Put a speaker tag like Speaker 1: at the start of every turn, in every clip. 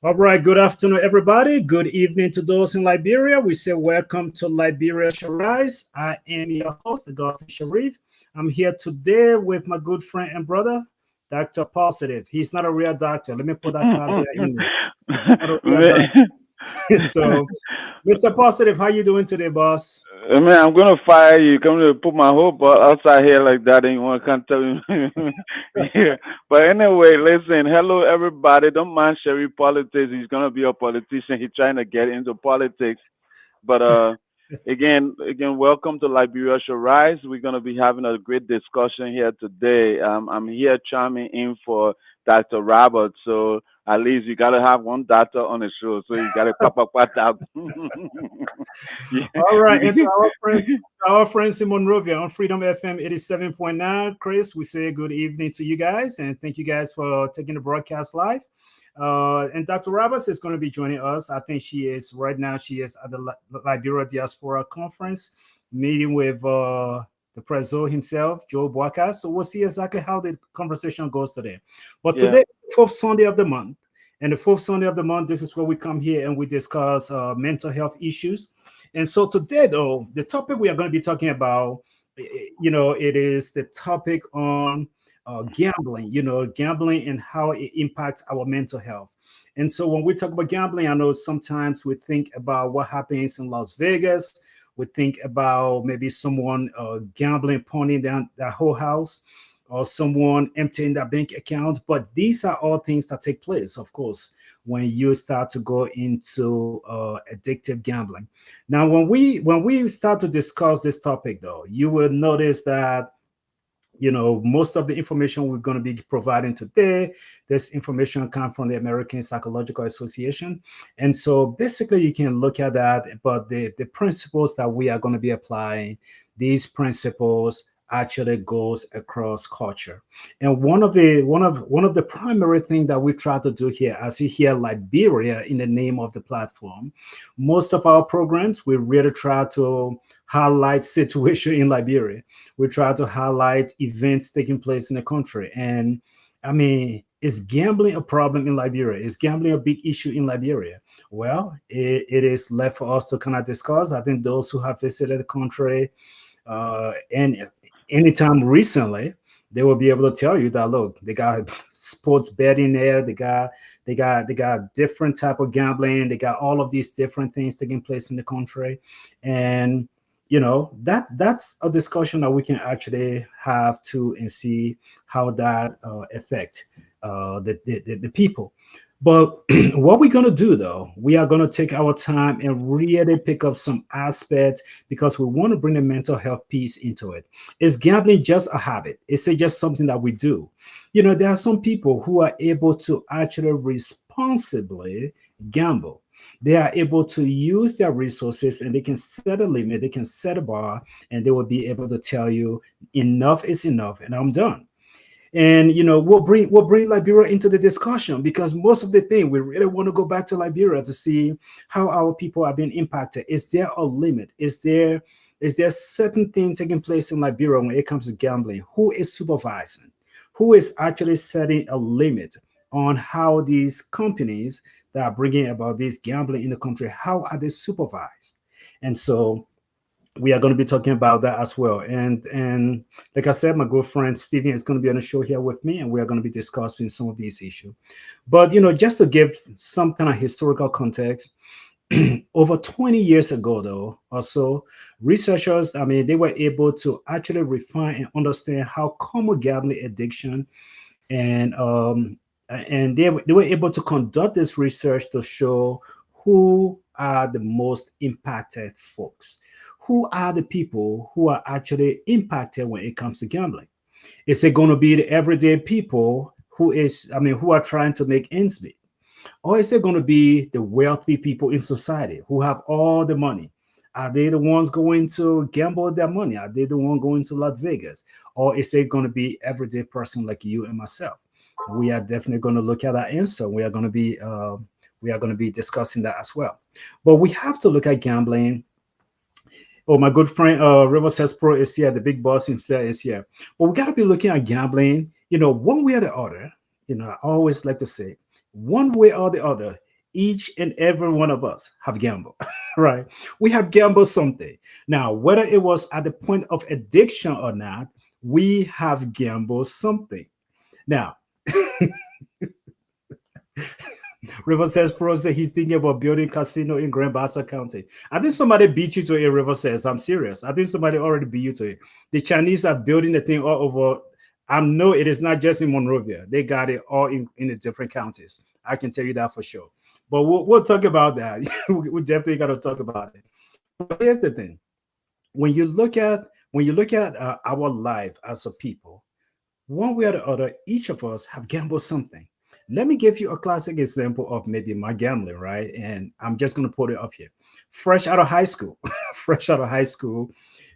Speaker 1: All right, good afternoon, everybody. Good evening to those in Liberia. We say welcome to Liberia Shall Rise. I am your host, Augustine Sheriff. I'm here today with my good friend and brother, Dr. Positive. He's not a real doctor. Let me put that caveat in there. He's not a real doctor. So, Mr. Positive, how you doing today, boss?
Speaker 2: Man, I'm gonna fire you. Come to put my whole butt outside here like that, and you want to come tell me? Yeah. But anyway, listen. Hello, everybody. Don't mind Sherry politics. He's gonna be a politician. He's trying to get into politics. But again, welcome to Liberia Shall Rise. We're gonna be having a great discussion here today. I'm here chiming in for Dr. Roberts. So at least you gotta have one doctor on the show. So you gotta pop out.
Speaker 1: All right, and to
Speaker 2: Yeah.
Speaker 1: our friends in Monrovia on Freedom FM 87.9. Chris, we say good evening to you guys and thank you guys for taking the broadcast live. And Dr. Roberts is going to be joining us. I think she is right now. She is at the Liberia Diaspora Conference meeting with the president himself, Joe Boakas. So we'll see exactly how the conversation goes today. But
Speaker 2: Yeah.
Speaker 1: today, fourth Sunday of the month, and the fourth Sunday of the month, this is where we come here and we discuss mental health issues. And so today, though, the topic we are going to be talking about, it is the topic on gambling, gambling and how it impacts our mental health. And so when we talk about gambling, I know sometimes we think about what happens in Las Vegas. We think about maybe someone gambling, pawning down their whole house, or someone emptying their bank account. But these are all things that take place, of course, when you start to go into addictive gambling. Now, when we start to discuss this topic, though, you will notice that most of the information we're going to be providing today, this information comes from the American Psychological Association. And so basically you can look at that, but the principles that we are going to be applying, these principles actually goes across culture. And one of the primary things that we try to do here, as you hear Liberia in the name of the platform, most of our programs we really try to highlight situation in Liberia. We try to highlight events taking place in the country. And I mean, is gambling a problem in Liberia? Is gambling a big issue in Liberia? Well, it is left for us to kind of discuss. I think those who have visited the country and anytime recently, they will be able to tell you that look, they got sports betting there, they got different type of gambling, they got all of these different things taking place in the country. And that's a discussion that we can actually have to and see how that affect the people. But what we're going to do, though, we are going to take our time and really pick up some aspects because we want to bring the mental health piece into it. Is gambling just a habit? Is it just something that we do? There are some people who are able to actually responsibly gamble. They are able to use their resources and they can set a limit, they can set a bar, and they will be able to tell you enough is enough and I'm done. And we'll bring Liberia into the discussion because most of the thing we really want to go back to Liberia to see how our people are being impacted. Is there a limit? Is there certain thing taking place in Liberia when it comes to gambling? Who is supervising? Who is actually setting a limit on how these companies that are bringing about this gambling in the country, how are they supervised? And so we are going to be talking about that as well. And like I said, my good friend Steven is going to be on the show here with me, and we are going to be discussing some of these issues. But just to give some kind of historical context, over 20 years ago, though, or so, researchers, I mean, they were able to actually refine and understand how common gambling addiction and they were able to conduct this research to show who are the most impacted folks, who are the people who are actually impacted when it comes to gambling. Is it going to be the everyday people who are trying to make ends meet? Or is it going to be the wealthy people in society who have all the money? Are they the ones going to gamble their money? Are they the one going to Las Vegas? Or is it going to be everyday person like you and myself? We are definitely going to look at that answer. We are going to be discussing that as well. But we have to look at gambling. Oh, my good friend River Says Pro is here. The big boss himself is here. But we got to be looking at gambling, one way or the other. I always like to say, one way or the other, Each and every one of us have gambled, right? We have gambled something. Now, whether it was at the point of addiction or not, we have gambled something. Now, River says Pro said he's thinking about building casino in Grand Bassa County. I think somebody beat you to it, River says. I'm serious. I think somebody already beat you to it. The Chinese are building the thing all over. I know it is not just in Monrovia. They got it all in the different counties. I can tell you that for sure. But we'll talk about that. We definitely got to talk about it. But here's the thing: when you look at our life as a people, one way or the other, each of us have gambled something. Let me give you a classic example of maybe my gambling, right? And I'm just going to put it up here. Fresh out of high school, fresh out of high school,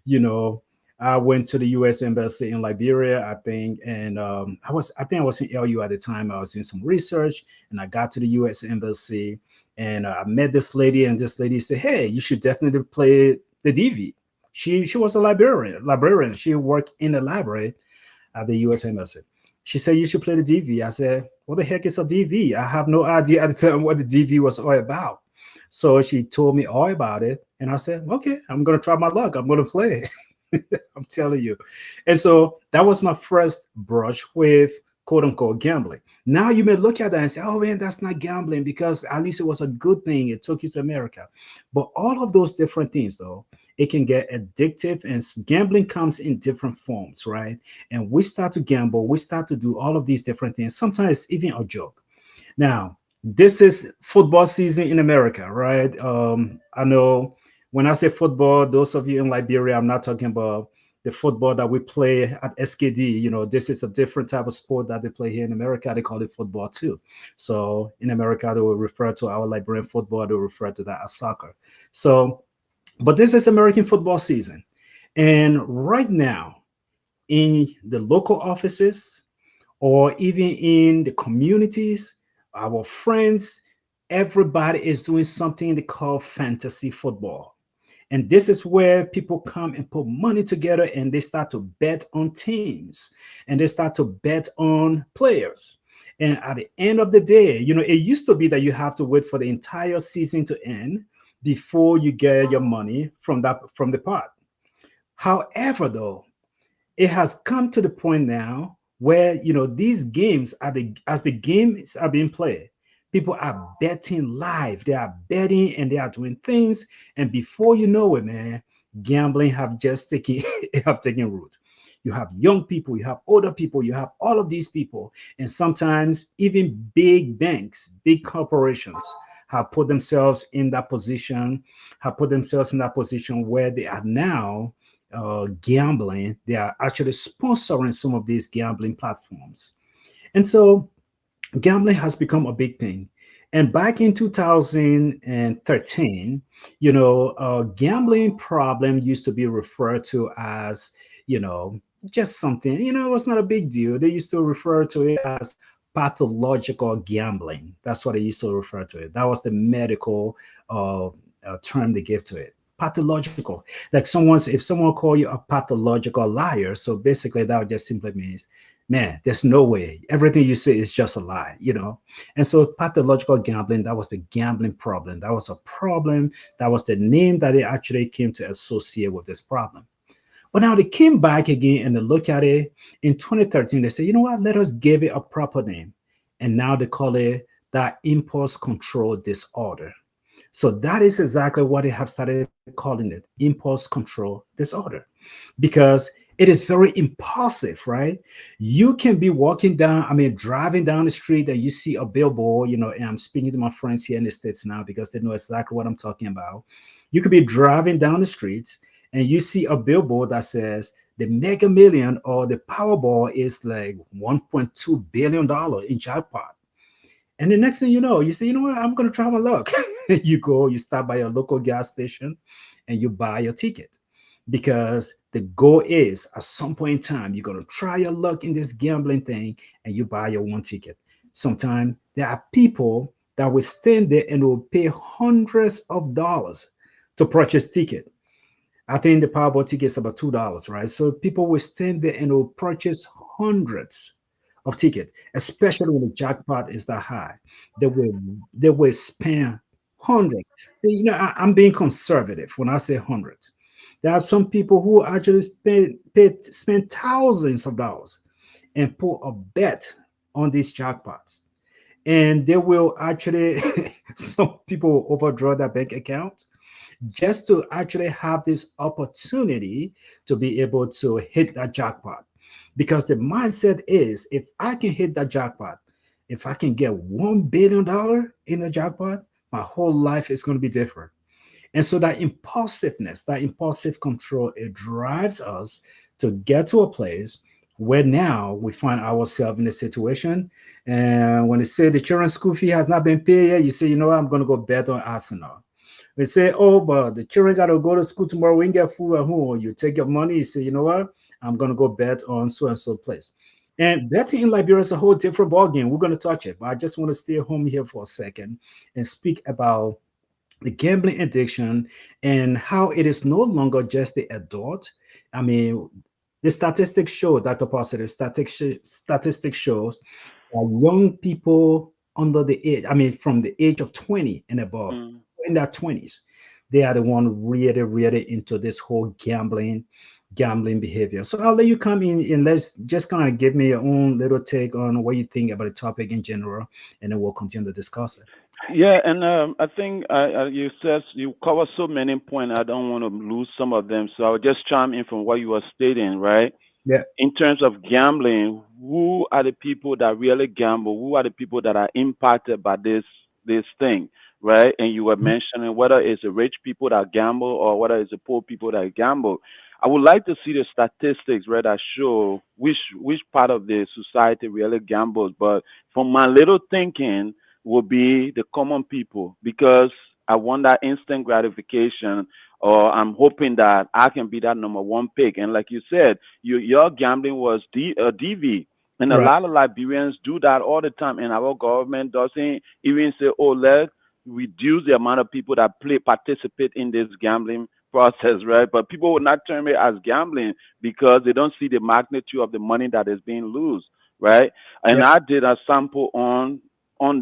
Speaker 1: you know, I went to the U.S. Embassy in Liberia, I think, and I think I was in LU at the time. I was doing some research, and I got to the U.S. Embassy, and I met this lady, and this lady said, "Hey, you should definitely play the DV." She was a librarian. She worked in the library at the U.S. Embassy. She said, "You should play the DV." I said, "What the heck is a DV?" I have no idea at the time what the DV was all about. So she told me all about it. And I said, "Okay, I'm going to try my luck. I'm going to play." I'm telling you. And so that was my first brush with quote unquote gambling. Now you may look at that and say, "Oh man, that's not gambling because at least it was a good thing. It took you to America." But all of those different things, though, it can get addictive, and gambling comes in different forms, right? And we start to gamble, we start to do all of these different things. Sometimes even a joke. Now, this is football season in America, right? I know when I say football, those of you in Liberia, I'm not talking about the football that we play at SKD. This is a different type of sport that they play here in America. They call it football too. So in America, they will refer to our Liberian football, they will refer to that as soccer. So, but this is American football season. And right now, in the local offices, or even in the communities, our friends, everybody is doing something they call fantasy football. And this is where people come and put money together, and they start to bet on teams, and they start to bet on players. And at the end of the day, it used to be that you have to wait for the entire season to end before you get your money from the pot. However, though, it has come to the point now where these games are as the games are being played, people are betting live. They are betting and they are doing things, and before you know it, man, gambling have just taken have taken root. You have young people, you have older people, you have all of these people, and sometimes even big banks, big corporations have put themselves in that position, where they are now gambling. They are actually sponsoring some of these gambling platforms. And so gambling has become a big thing. And back in 2013, gambling problem used to be referred to as, you know, just something, it was not a big deal. They used to refer to it as pathological gambling. That's what they used to refer to it. That was the medical term they gave to it. Pathological. Like if someone call you a pathological liar, so basically that just simply means, man, there's no way. Everything you say is just a lie. And so pathological gambling, that was the gambling problem. That was a problem. That was the name that they actually came to associate with this problem. But now they came back again and they look at it in 2013. They say, you know what? Let us give it a proper name. And now they call it that impulse control disorder. So that is exactly what they have started calling it, impulse control disorder, because it is very impulsive, right? You can be driving down the street and you see a billboard, and I'm speaking to my friends here in the States now because they know exactly what I'm talking about. You could be driving down the street and you see a billboard that says the Mega Million or the Powerball is like $1.2 billion in jackpot. And the next thing you know, you say, you know what, I'm going to try my luck. You go, you stop by your local gas station and you buy your ticket, because the goal is at some point in time, you're going to try your luck in this gambling thing and you buy your one ticket. Sometimes there are people that will stand there and will pay hundreds of dollars to purchase ticket. I think the Powerball ticket is about $2, right? So people will stand there and will purchase hundreds of ticket, especially when the jackpot is that high. They will they will spend hundreds. I'm being conservative when I say hundreds. There are some people who actually spend thousands of dollars and put a bet on these jackpots, and they will actually some people will overdraw their bank account just to actually have this opportunity to be able to hit that jackpot. Because the mindset is, if I can hit that jackpot, if I can get $1 billion in the jackpot, my whole life is going to be different. And so that impulsiveness, that impulsive control, it drives us to get to a place where now we find ourselves in a situation. And when they say the children's school fee has not been paid yet, you say, you know what, I'm going to go bet on Arsenal. They say, oh, but the children got to go to school tomorrow. We can get food at home. You take your money. You say, you know what? I'm going to go bet on so and so place. And betting in Liberia is a whole different ballgame. We're going to touch it. But I just want to stay home here for a second and speak about the gambling addiction and how it is no longer just the adult. I mean, the statistics show, Dr. Positive, statistics shows that young people under the age, I mean, from the age of 20 and above,
Speaker 2: Mm.
Speaker 1: in their 20s, they are the one really, really into this whole gambling behavior. So I'll let you come in and let's just kind of give me your own little take on what you think about the topic in general, and then we'll continue to discuss it.
Speaker 2: Yeah, and I think you said you cover so many points. I don't want to lose some of them, so I'll just chime in from what you were stating, right?
Speaker 1: Yeah,
Speaker 2: In terms of gambling, who are the people that really gamble? Who are the people that are impacted by this thing, right? And you were mentioning whether it's the rich people that gamble or whether it's the poor people that gamble. I would like to see the statistics, right, that show which part of the society really gambles. But from my little thinking, would be the common people because I want that instant gratification, or I'm hoping that I can be that number one pick. And like you said, your gambling was DV. And a
Speaker 1: right.
Speaker 2: lot of Liberians do that all the time. And our government doesn't even say, oh, let's reduce the amount of people that participate in this gambling process, right? But people will not term it as gambling because they don't see the magnitude of the money that is being lost, right? And
Speaker 1: Yeah,
Speaker 2: I did a sample on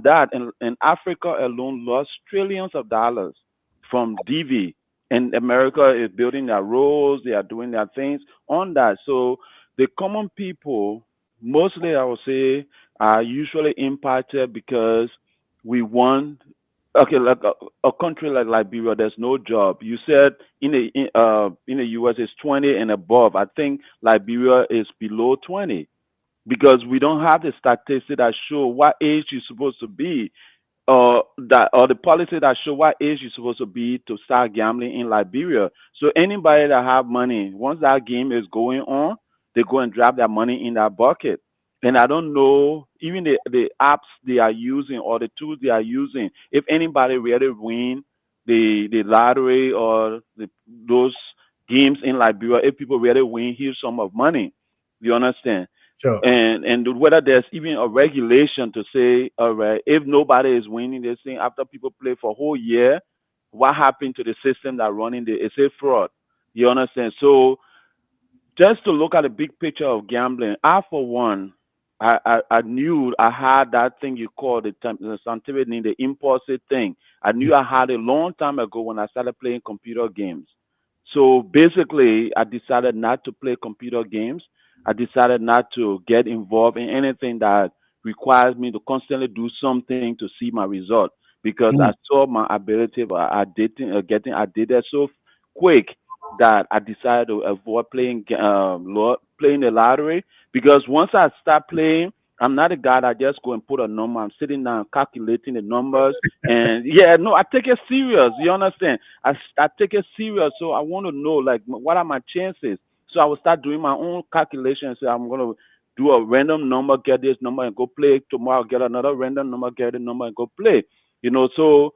Speaker 2: that. And Africa alone lost trillions of dollars from DV. And America is building their roads, they are doing their things on that. So the common people, mostly I would say, are usually impacted because we want, okay, like a country like Liberia, there's no job. You said in the US it's 20 and above. I think Liberia is below 20 because we don't have the statistics that show what age you're supposed to be, that or the policy that show what age you're supposed to be to start gambling in Liberia. So anybody that have money, once that game is going on, they go and drop their money in that bucket. And I don't know even the apps they are using or the tools they are using. If anybody really win the lottery or those games in Liberia, if people really win huge sum of money, you understand?
Speaker 1: sure.
Speaker 2: And whether there's even a regulation to say, all right, if nobody is winning this thing after people play for a whole year, what happened to the system that running the it's a fraud. You understand? So just to look at the big picture of gambling, I for one, I knew I had that thing you call the scientific name, the impulsive thing. I knew I had a long time ago when I started playing computer games. So basically, I decided not to play computer games. I decided not to get involved in anything that requires me to constantly do something to see my result because I
Speaker 1: Mm,
Speaker 2: saw my ability of getting addicted so quick that I decided to avoid playing the lottery because once I start playing, I'm not a guy that just go and put a number. I'm sitting down calculating the numbers, and yeah, no, I take it serious. You understand? I take it serious, so I want to know like what are my chances. So I will start doing my own calculations. So I'm gonna do a random number, get this number, and go play. Tomorrow, get another random number, get a number, and go play. So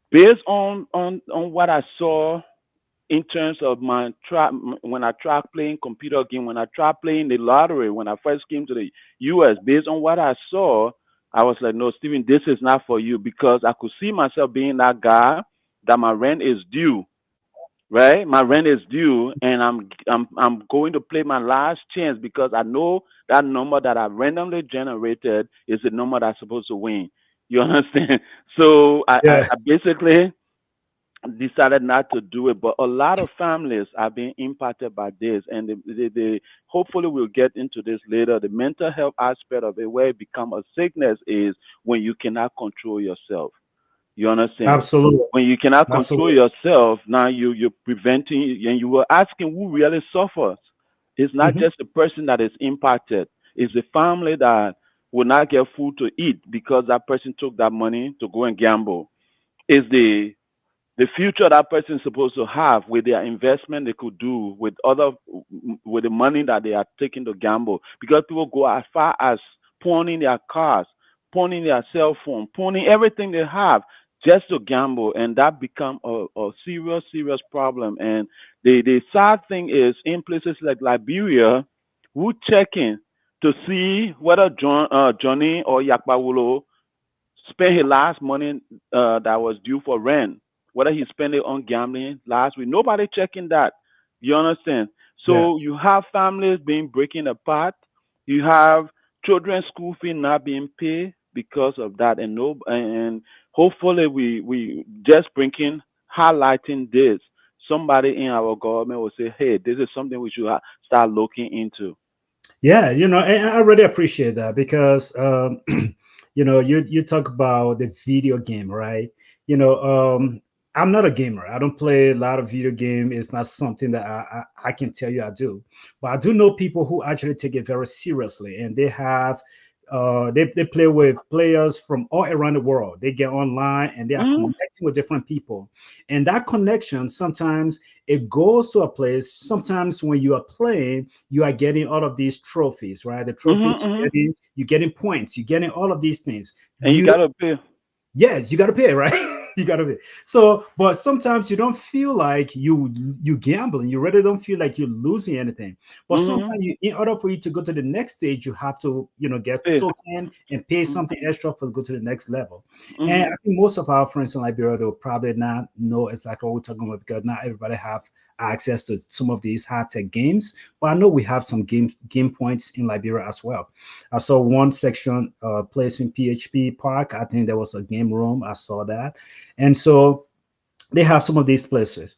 Speaker 2: based on what I saw in terms of my try when I tried playing computer game, when I tried playing the lottery, when I first came to the US, based on what I saw, I was like, no, Steven, this is not for you because I could see myself being that guy that my rent is due. right? My rent is due, and I'm going to play my last chance because I know that number that I randomly generated is the number that's supposed to win. You understand? So
Speaker 1: Yeah,
Speaker 2: I basically decided not to do it. But a lot of families are being impacted by this, and they hopefully we'll get into this later. The mental health aspect of it, where it become a sickness, is when you cannot control yourself. You understand?
Speaker 1: absolutely,
Speaker 2: When you cannot control
Speaker 1: absolutely.
Speaker 2: yourself, now you're preventing, and you were asking who really suffers. It's not
Speaker 1: Hmm.
Speaker 2: just the person that is impacted. It's the family that will not get food to eat because that person took that money to go and gamble. It's the future that person is supposed to have with their investment they could do with other with the money that they are taking to gamble, because people go as far as pawning their cars, pawning their cell phone, pawning everything they have just to gamble, and that become a serious problem. And the sad thing is, in places like Liberia, who checking to see whether Johnny or Yakpawulo spent his last money that was due for rent, whether he spent it on gambling last week. Nobody checking that. You understand?
Speaker 1: Yeah.
Speaker 2: So you have families being breaking apart. You have children's school fee not being paid because of that, and no, and hopefully we just bringing highlighting this. Somebody in our government will say, "Hey, this is something we should start looking into."
Speaker 1: Yeah, and I really appreciate that because you talk about the video game, right? You know, I'm not a gamer. I don't play a lot of video game. It's not something that I can tell you I do, but I do know people who actually take it very seriously, and they have they play with players from all around the world. They get online and they are
Speaker 2: Mm-hmm,
Speaker 1: connecting with different people, and that connection sometimes it goes to a place. Sometimes when you are playing, you are getting all of these trophies, right? The trophies
Speaker 2: mm-hmm, mm-hmm.
Speaker 1: you're getting points, you're getting all of these things.
Speaker 2: And you
Speaker 1: You
Speaker 2: gotta pay.
Speaker 1: Yes, you got to pay, right? You got to pay. So, but sometimes you don't feel like you gambling. You really don't feel like you're losing anything. But
Speaker 2: Mm-hmm.
Speaker 1: sometimes in order for you to go to the next stage, you have to get
Speaker 2: Pay.
Speaker 1: token and pay
Speaker 2: Mm-hmm.
Speaker 1: something extra for go to the next level. And I
Speaker 2: Mm-hmm.
Speaker 1: think most of our friends in Liberia will probably not know exactly what we're talking about because not everybody have access to some of these high tech games. But I know we have some game points in Liberia as well. I saw one section place in PHP Park. I think there was a game room. I saw that. And so they have some of these places.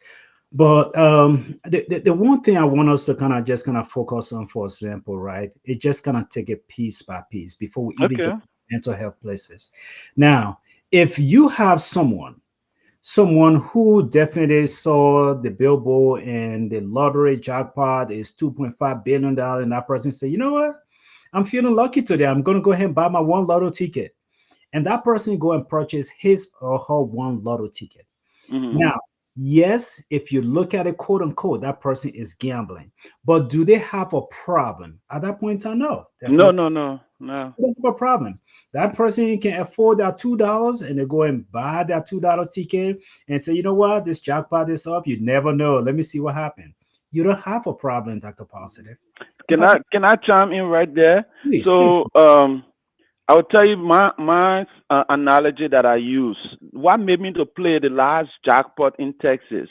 Speaker 1: But the one thing I want us to kind of focus on, for example, right? It just kind of take it piece by piece before we even get
Speaker 2: Okay.
Speaker 1: to mental health places. Now, if you have someone who definitely saw the billboard and the lottery jackpot is $2.5 billion, and that person say, you know what? I'm feeling lucky today. I'm going to go ahead and buy my one lotto ticket. And that person go and purchase his or her one lotto ticket.
Speaker 2: Mm-hmm.
Speaker 1: Now, yes, if you look at it, quote unquote, that person is gambling. But do they have a problem? At that point in time, no. There's
Speaker 2: No,
Speaker 1: no
Speaker 2: no, no, no.
Speaker 1: they don't have a problem. That person can afford that $2 and they go and buy that $2 ticket and say, you know what, this jackpot is up. You never know. Let me see what happened. You don't have a problem, Dr. Positive. You
Speaker 2: Can
Speaker 1: have
Speaker 2: I chime in right there?
Speaker 1: please.
Speaker 2: So I'll tell you my analogy that I use. What made me to play the last jackpot in Texas,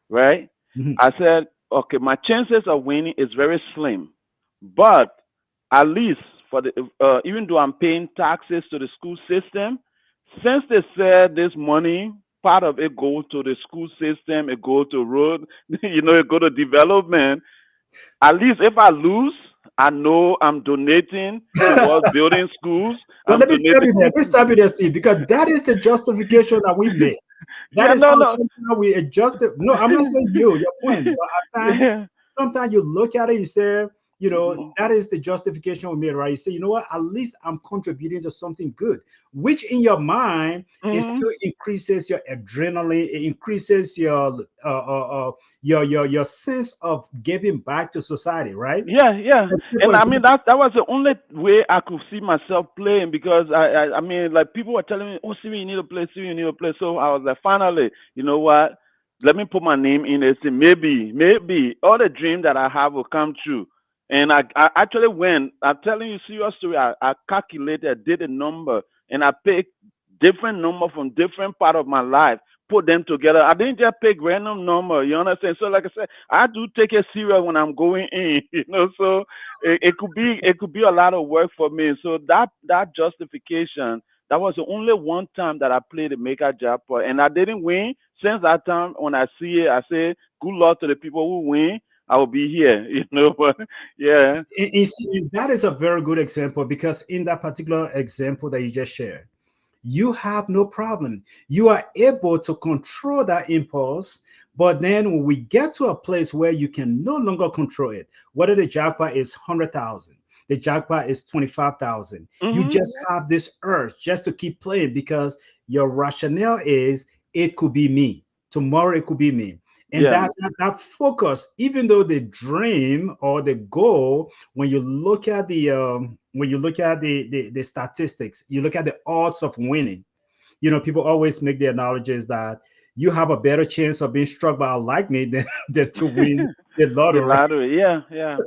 Speaker 2: right?
Speaker 1: Mhm.
Speaker 2: I said, okay, my chances of winning is very slim, but at least for the even though I'm paying taxes to the school system, since they said this money, part of it go to the school system, it go to road, it go to development. At least if I lose, I know I'm donating towards building schools.
Speaker 1: But
Speaker 2: I'm
Speaker 1: let me stop
Speaker 2: donating.
Speaker 1: you there. Let me stop you there, Steve, because that is the justification that we make. That
Speaker 2: Yeah,
Speaker 1: is
Speaker 2: no,
Speaker 1: how
Speaker 2: no.
Speaker 1: sometimes we adjust it. No, I'm not saying your point, but at times,
Speaker 2: Yeah.
Speaker 1: sometimes you look at it, you say,
Speaker 2: Mhm.
Speaker 1: that is the justification we made, right? You say, you know what, at least I'm contributing to something good, which in your mind, it
Speaker 2: Mhm.
Speaker 1: still increases your adrenaline, it increases your sense of giving back to society, right?
Speaker 2: Yeah, yeah,
Speaker 1: Let's say, for
Speaker 2: and I mean
Speaker 1: example,
Speaker 2: that was the only way I could see myself playing, because I mean, like, people were telling me, "Oh, Siri, you need to play, Siri, you need to play." So I was like, finally, you know what? Let me put my name in and see, maybe all the dream that I have will come true. And I actually went. I'm telling you, serious story. I calculated, did a number, and I picked different number from different part of my life. put them together. I didn't just pick random number. You understand? So like I said, I do take it serious when I'm going in. So it could be a lot of work for me. So that justification, that was the only one time that I played the maker jackpot, and I didn't win. Since that time, when I see it, I say, "Good luck to the people who win. I will be here." But yeah.
Speaker 1: And see, that is a very good example because in that particular example that you just shared, you have no problem. You are able to control that impulse. But then when we get to a place where you can no longer control it, whether the jackpot is 100,000, the jackpot is 25,000, you
Speaker 2: Mhm.
Speaker 1: just have this urge just to keep playing because your rationale is it could be me. Tomorrow it could be me. And
Speaker 2: Yeah.
Speaker 1: that focus, even though the dream or the goal, when you look at the statistics, you look at the odds of winning. People always make the analogies that you have a better chance of being struck by a lightning than to win the
Speaker 2: The
Speaker 1: lottery.
Speaker 2: lottery. Yeah. Yeah.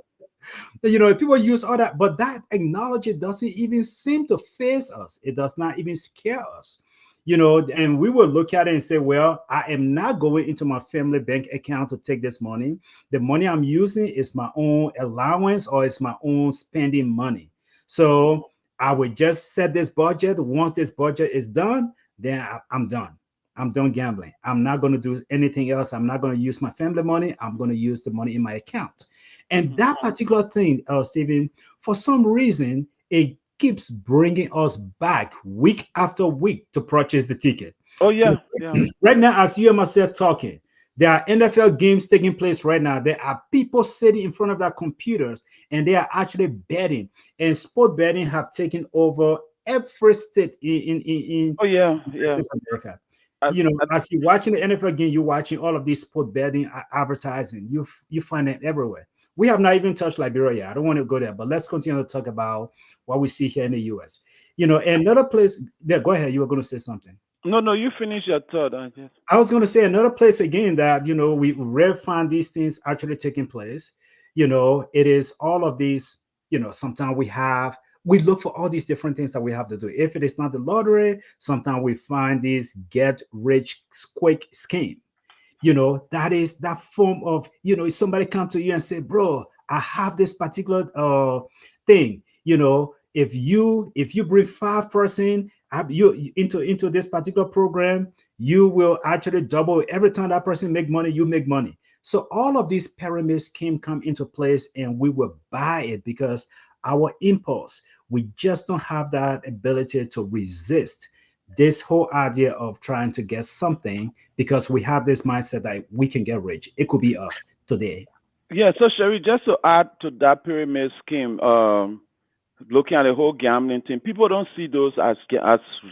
Speaker 1: People use all that, but that acknowledge doesn't even seem to phase us. It does not even scare us. And we will look at it and say, well, I am not going into my family bank account to take this money. The money I'm using is my own allowance or it's my own spending money. So I would just set this budget. Once this budget is done, then I'm done. I'm done gambling. I'm not going to do anything else. I'm not going to use my family money. I'm going to use the money in my account. And
Speaker 2: Mhm.
Speaker 1: that particular thing, Stephen, for some reason, it keeps bringing us back week after week to purchase the ticket.
Speaker 2: Oh yeah. Yeah.
Speaker 1: Right now, as you and myself talking, there are NFL games taking place right now. There are people sitting in front of their computers and they are actually betting. And sport betting have taken over every state in
Speaker 2: Oh yeah.
Speaker 1: the United
Speaker 2: Yeah.
Speaker 1: States of America.
Speaker 2: I, I,
Speaker 1: As you're watching the NFL game, you're watching all of these sport betting advertising. You find it everywhere. We have not even touched Liberia yet. I don't want to go there, but let's continue to talk about what we see here in the US. Another place. Yeah, go ahead. You were going to say something.
Speaker 2: no, no. You finish your thought. I just.
Speaker 1: I was going to say another place again that we rarely find these things actually taking place. It is all of these. Sometimes we look for all these different things that we have to do. If it is not the lottery, sometimes we find these get rich quick scheme. That is that form of, if somebody come to you and say, bro, I have this particular thing. If you bring 5% you into this particular program, you will actually double every time that person make money, you make money. So all of these pyramids can come into place and we will buy it because our impulse, we just don't have that ability to resist this whole idea of trying to get something because we have this mindset that we can get rich. It could be us today.
Speaker 2: Yeah. So Sherry, just to add to that pyramid scheme, looking at the whole gambling thing, people don't see those as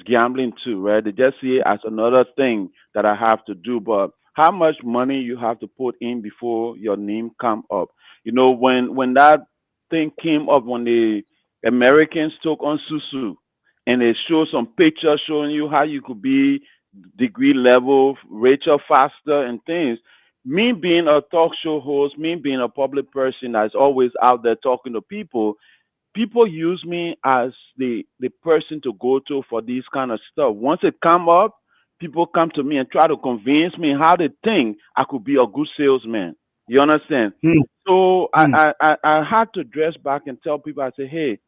Speaker 2: gambling too, right? They just see it as another thing that I have to do. But how much money you have to put in before your name come up? When that thing came up, when the Americans took on Susu, and they show some pictures showing you how you could be degree level, richer, faster, and things. Me being a talk show host, me being a public person that's always out there talking to people use me as the person to go to for these kind of stuff. Once it come up, people come to me and try to convince me how they think I could be a good salesman. You understand?
Speaker 1: Hmm,
Speaker 2: So I,
Speaker 1: hmm.
Speaker 2: I, I, I had to dress back and tell people, I say, hey,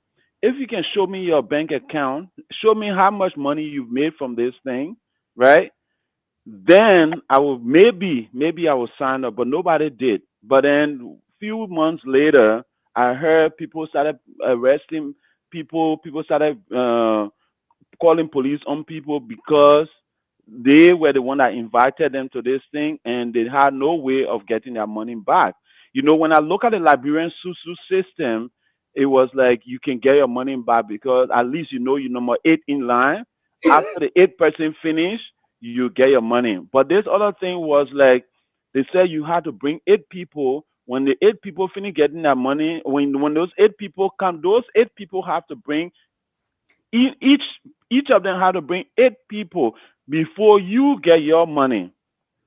Speaker 2: if you can show me your bank account, show me how much money you've made from this thing, right? Then I will maybe I will sign up, but nobody did. But then few months later, I heard people started arresting people. People started calling police on people because they were the one that invited them to this thing, and they had no way of getting their money back. When I look at the Liberian Susu system, it was like you can get your money back because at least you're number 8 in line. After the 8 person finish, you get your money. But this other thing was like they said you had to bring 8 people. When the 8 people finish getting their money, when those 8 people come, those 8 people have to bring each each of them had to bring 8 people before you get your money.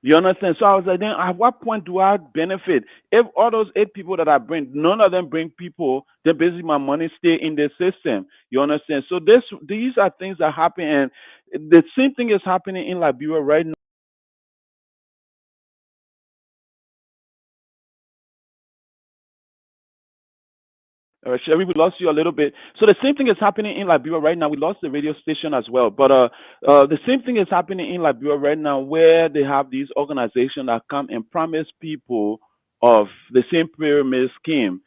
Speaker 2: You understand? So I was like, then at what point do I benefit? If all those 8 people that I bring, none of them bring people, then basically my money stay in the system. You understand? So these are things that happen, and the same thing is happening in Liberia right now. Sherry, we lost you a little bit. So the same thing is happening in Liberia right now. We lost the radio station as well, but the same thing is happening in Liberia right now, where they have these organizations that come and promise people of the same pyramid scheme.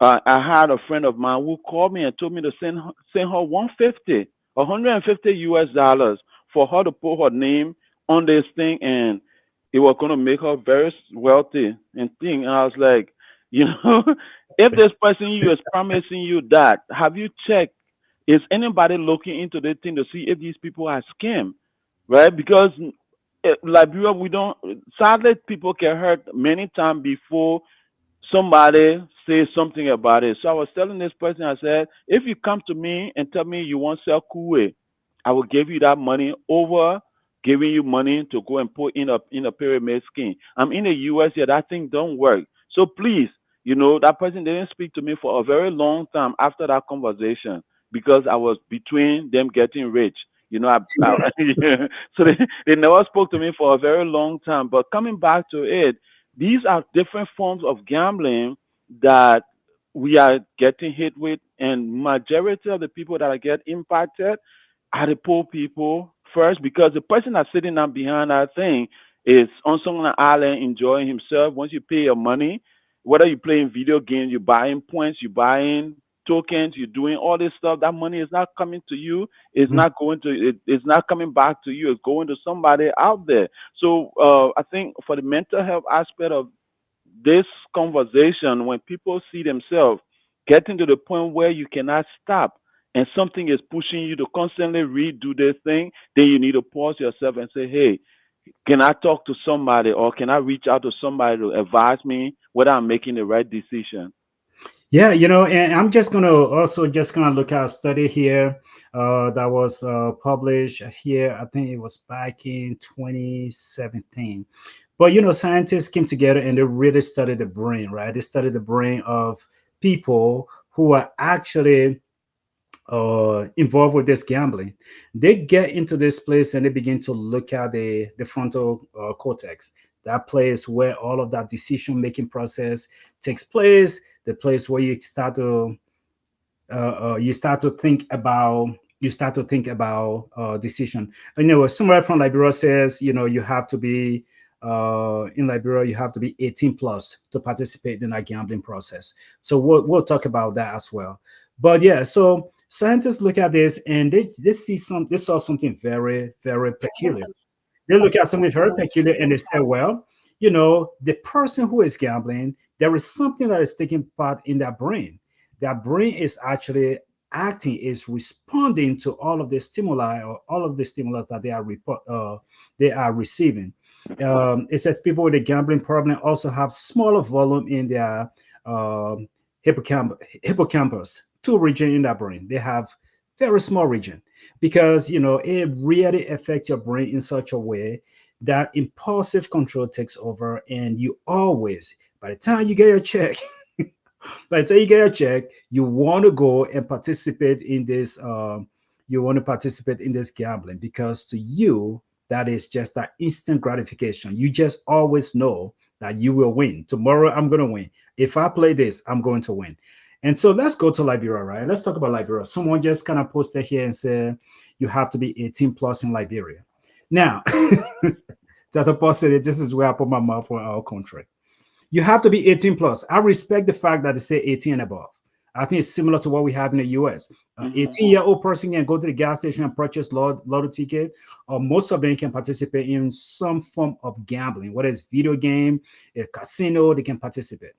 Speaker 2: I had a friend of mine who called me and told me to send her 150 US dollars for her to put her name on this thing, and it was going to make her very wealthy and thing. And I was like, you know, if this person you is promising you that, have you checked? Is anybody looking into the thing to see if these people are scam, right? Because Liberia, we don't. Sadly, people get hurt many times before somebody say something about it. So I was telling this person, I said, if you come to me and tell me you want to sell Kuwait, I will give you that money over giving you money to go and put in a pyramid scheme. I'm in the US here, that thing don't work. So please, that person didn't speak to me for a very long time after that conversation because I was between them getting rich. So they never spoke to me for a very long time. But coming back to it, these are different forms of gambling that we are getting hit with, and majority of the people that are get impacted are the poor people first, because the person that's sitting down behind that thing is on some island enjoying himself. Once you pay your money, whether you're playing video games, you're buying points, you're buying tokens, you're doing all this stuff, that money is not coming to you. It's not coming back to you. It's going to somebody out there. So I think for the mental health aspect of this conversation, when people see themselves getting to the point where you cannot stop and something is pushing you to constantly redo this thing, then you need to pause yourself and say, hey, can I talk to somebody, or can I reach out to somebody to advise me whether I'm making the right decision?
Speaker 1: Yeah, and I'm just gonna also just gonna look at a study here that was published here. I think it was back in 2017. But scientists came together and they really studied the brain, right? They studied the brain of people who are actually involved with this gambling. They get into this place and they begin to look at the frontal cortex, that place where all of that decision making process takes place, the place where you start to think about decision. And, somewhere from Liberia says, you have to be in Liberia, you have to be 18 plus to participate in that gambling process. So we'll talk about that as well. But yeah, so scientists look at this and they saw something very, very peculiar. They look at something very peculiar and they say, well, the person who is gambling, there is something that is taking part in their brain. Their brain is actually acting, is responding to all of the stimuli or all of the stimulus that they are receiving. It says people with a gambling problem also have smaller volume in their hippocampus, two region in their brain. They have very small region because it really affects your brain in such a way that impulsive control takes over, and you always, by the time you get your check, you want to go and participate in this. You want to participate in this gambling because to you that is just that instant gratification. You just always know that you will win. Tomorrow I'm going to win. If I play this, I'm going to win. And so let's go to Liberia, right? Let's talk about Liberia. Someone just kind of posted here and said you have to be 18 plus in Liberia. Now, that the positive, this is where I put my mouth for our country. You have to be 18 plus. I respect the fact that they say 18 and above. I think it's similar to what we have in the US. 18-year-old person can go to the gas station and purchase lotto ticket, or most of them can participate in some form of gambling, whether it's video game, a casino, they can participate.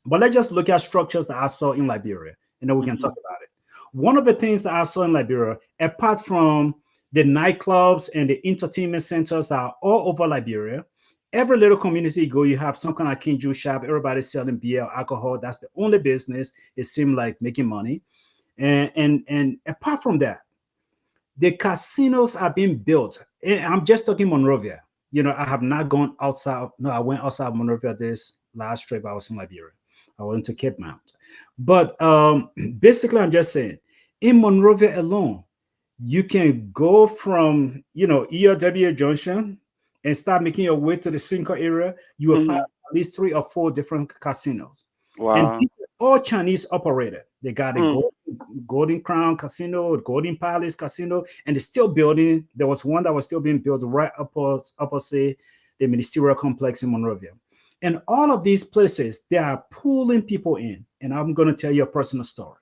Speaker 1: But let's just look at structures that I saw in Liberia, and then we can talk about it. One of the things that I saw in Liberia, apart from the nightclubs and the entertainment centers that are all over Liberia, every little community you go, you have some kind of kinju shop. Everybody's selling beer or alcohol. That's the only business. It seemed like making money. And apart from that, the casinos are being built. And I'm just talking Monrovia. I have not gone outside. No, I went outside Monrovia this last trip. I was in Liberia. I went to Cape Mount. But basically, I'm just saying, in Monrovia alone, you can go from ERW Junction and start making your way to the Cinco area. You will pass at least 3 or 4 different casinos. And
Speaker 2: Wow.
Speaker 1: all Chinese operated. They got a
Speaker 2: Mm.
Speaker 1: Golden Crown Casino, Golden Palace Casino, and they're still building. There was one that was still being built right opposite the ministerial complex in Monrovia. And all of these places, they are pulling people in. And I'm going to tell you a personal story.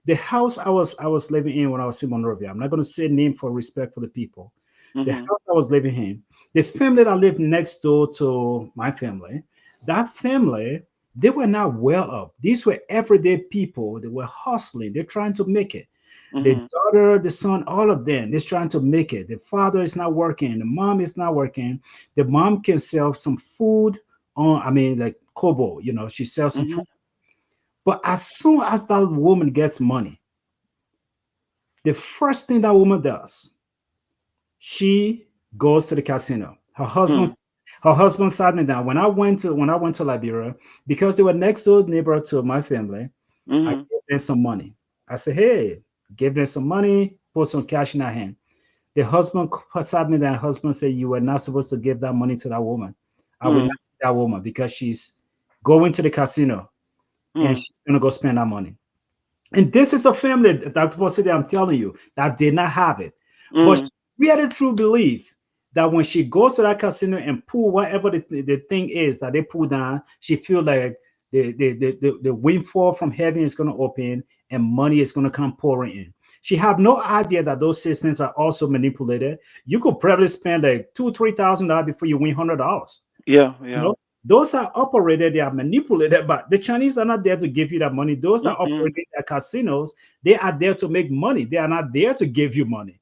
Speaker 1: The house I was living in when I was in Monrovia, I'm not going to say name for respect for the people. The
Speaker 2: Mhm.
Speaker 1: house I was living in, the family that lived next door to my family, that family, they were not well off. These were everyday people. They were hustling. They're trying to make it. The
Speaker 2: Mhm.
Speaker 1: daughter, the son, all of them, they're trying to make it. The father is not working. The mom is not working. The mom can sell some food on, I mean, like Kobo, she sells some food.
Speaker 2: Mhm.
Speaker 1: But as soon as that woman gets money, the first thing that woman does, she goes to the casino.
Speaker 2: Mm.
Speaker 1: Her husband sat me down. When I went to Liberia, because they were next door neighbor to my family, I
Speaker 2: Mhm.
Speaker 1: gave them some money. I said, hey, give them some money, put some cash in her hand. The husband sat me down. Husband said, you were not supposed to give that money to that woman. I will
Speaker 2: Mm.
Speaker 1: not see that woman because she's going to the casino and
Speaker 2: Mm.
Speaker 1: she's gonna go spend that money. And this is a family, Dr. Posidi, I'm telling you, that did not have it. But
Speaker 2: Mm.
Speaker 1: we had a true belief that when she goes to that casino and pull whatever the thing is that they pull down, she feel like the windfall from heaven is going to open and money is going to come pouring in. She have no idea that those systems are also manipulated. You could probably spend like $2,000-3,000 before you win $100.
Speaker 2: Yeah.
Speaker 1: You
Speaker 2: Yeah.
Speaker 1: know, those are operated, they are manipulated, but the Chinese are not there to give you that money. Those are
Speaker 2: Mm.
Speaker 1: operating at casinos. They are there to make money. They are not there to give you money.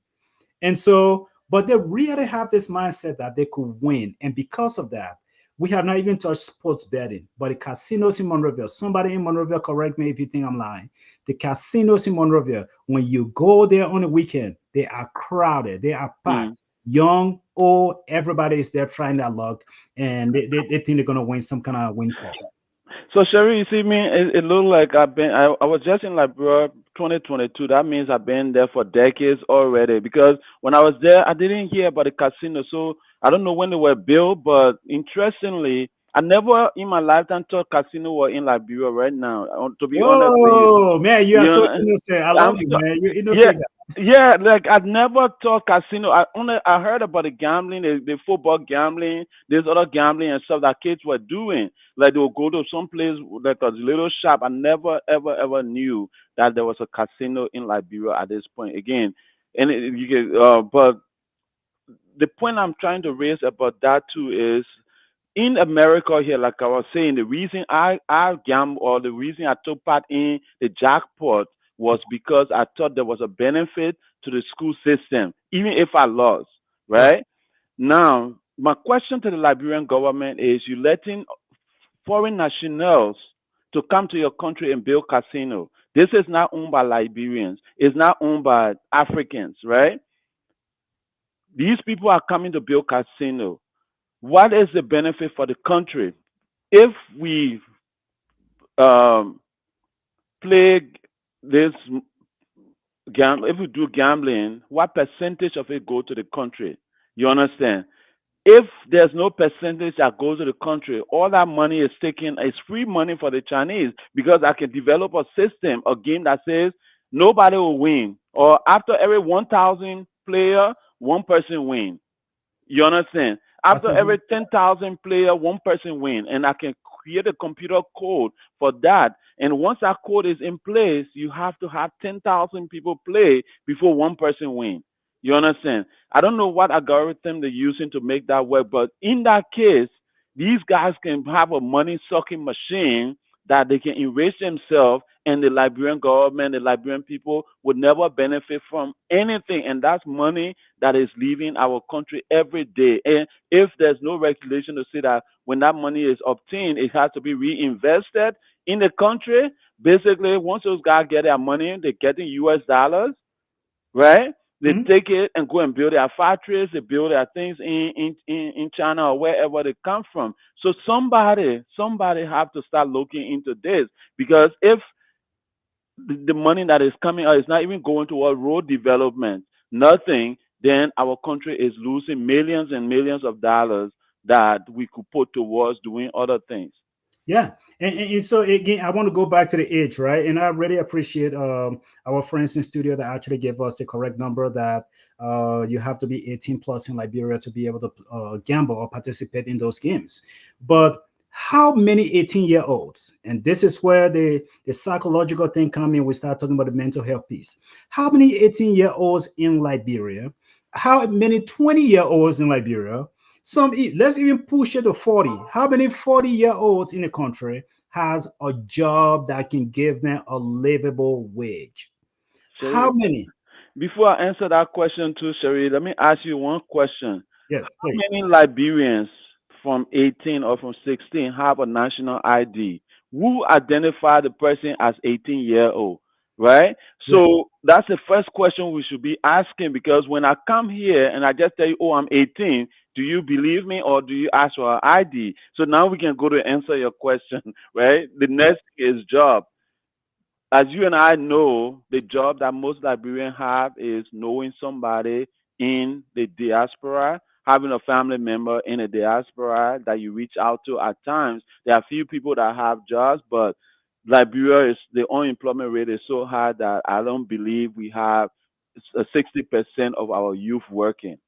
Speaker 1: And so, but they really have this mindset that they could win. And because of that, we have not even touched sports betting, but the casinos in Monrovia, somebody in Monrovia, correct me if you think I'm lying. The casinos in Monrovia, when you go there on the weekend, they are crowded, they are packed.
Speaker 2: Mm.
Speaker 1: Young, old, everybody is there trying their luck, and they think they're going to win some kind of windfall.
Speaker 2: So Sherry, you see me, it looked like I was just in Liberia 2022. That means I've been there for decades already. Because when I was there, I didn't hear about the casino. So I don't know when they were built, but interestingly, I never in my lifetime thought casino were in Liberia right now. To be honest with you,
Speaker 1: Whoa, man, you are
Speaker 2: you
Speaker 1: so
Speaker 2: know,
Speaker 1: innocent. I love
Speaker 2: I'm
Speaker 1: you,
Speaker 2: so,
Speaker 1: man. You're
Speaker 2: yeah,
Speaker 1: innocent.
Speaker 2: yeah. Like I never thought casino. I heard about the gambling, the football gambling, there's other gambling and stuff that kids were doing. Like they would go to some place like a little shop. I never ever knew that there was a casino in Liberia at this point. Again, and you get but the point I'm trying to raise about that too is in America here, like I was saying, the reason I gambled or the reason I took part in the jackpot was because I thought there was a benefit to the school system, even if I lost,
Speaker 1: Right.
Speaker 2: right? Now, my question to the Liberian government is you letting foreign nationals to come to your country and build casino. This is not owned by Liberians. It's not owned by Africans, right? These people are coming to build casino. What is the benefit for the country if we um, play this if we do gambling? What percentage of it go to the country? You understand? If there's no percentage that goes to the country, all that money is taken is free money for the Chinese because I can develop a system, a game that says nobody will win, or after every 1,000 player, one person win. You understand?
Speaker 1: That's
Speaker 2: After every
Speaker 1: exactly.
Speaker 2: 10,000 player, one person win, and I can create a computer code for that. And once that code is in place, you have to have 10,000 people play before one person win. You understand? I don't know what algorithm they're using to make that work, but in that case, these guys can have a money sucking machine that they can enrich themselves, and the Liberian government, the Liberian people would never benefit from anything. And that's money that is leaving our country every day. And if there's no regulation to say that when that money is obtained, it has to be reinvested in the country. Basically, once those guys get their money, they get in US dollars, right? They
Speaker 1: Mhm.
Speaker 2: take it and go and build their factories, they build their things in China or wherever they come from. So somebody have to start looking into this because if the money that is coming out is not even going toward road development, nothing, then our country is losing millions and millions of dollars that we could put towards doing other things.
Speaker 1: Yeah. And so again, I want to go back to the age, right? And I really appreciate our friends in studio that actually gave us the correct number that you have to be 18 plus in Liberia to be able to gamble or participate in those games. But how many 18-year-olds, and this is where the psychological thing come in, we start talking about the mental health piece. How many 18-year-olds in Liberia? How many 20-year-olds in Liberia? Let's even push it to 40. How many 40-year-olds in the country has a job that can give them a livable wage? How
Speaker 2: Sherry,
Speaker 1: many?
Speaker 2: before I answer that question too, Sherry, let me ask you one question.
Speaker 1: Yes,
Speaker 2: How
Speaker 1: please.
Speaker 2: many Liberians from 18 or from 16 have a national ID? Who identify the person as 18-year-old? Right?
Speaker 1: Yeah.
Speaker 2: So that's the first question we should be asking, because when I come here and I just tell you, oh, I'm 18, do you believe me or do you ask for an ID? So now we can go to answer your question, right? The next is job. As you and I know, the job that most Liberians have is knowing somebody in the diaspora, having a family member in the diaspora that you reach out to. At times, there are few people that have jobs, but Liberia is the unemployment rate is so high that I don't believe we have 60% of our youth working.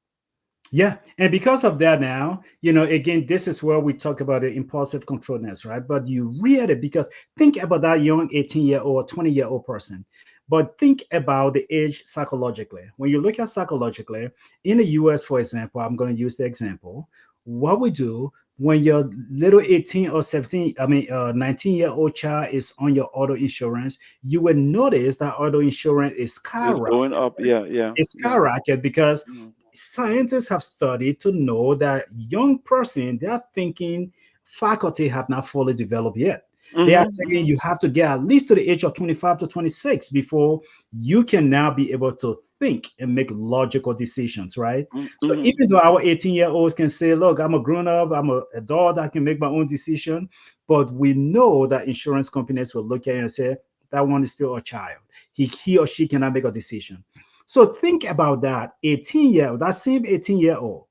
Speaker 1: Yeah, and because of that, now again, this is where we talk about the impulsive controlness, right? But you really, because think about that young 18-year-old, 20-year-old person, but think about the age psychologically. When you look at psychologically in the U.S., for example, I'm going to use the example. What we do when your little 18 or 17, 19-year-old child is on your auto insurance, you will notice that auto insurance is
Speaker 2: It's going
Speaker 1: skyrocketed.
Speaker 2: up. Yeah, yeah,
Speaker 1: It's
Speaker 2: yeah.
Speaker 1: skyrocketed because
Speaker 2: Mhm.
Speaker 1: scientists have studied to know that young person, their thinking faculty have not fully developed yet. They are
Speaker 2: Mhm.
Speaker 1: saying you have to get at least to the age of 25 to 26 before you can now be able to think and make logical decisions, right?
Speaker 2: Mhm.
Speaker 1: So
Speaker 2: Mhm.
Speaker 1: even though our 18-year-olds can say, look, I'm a grown-up, I'm an adult, I can make my own decision, but we know that insurance companies will look at it and say, that one is still a child. He or she cannot make a decision. So think about that 18-year-old, that same 18-year-old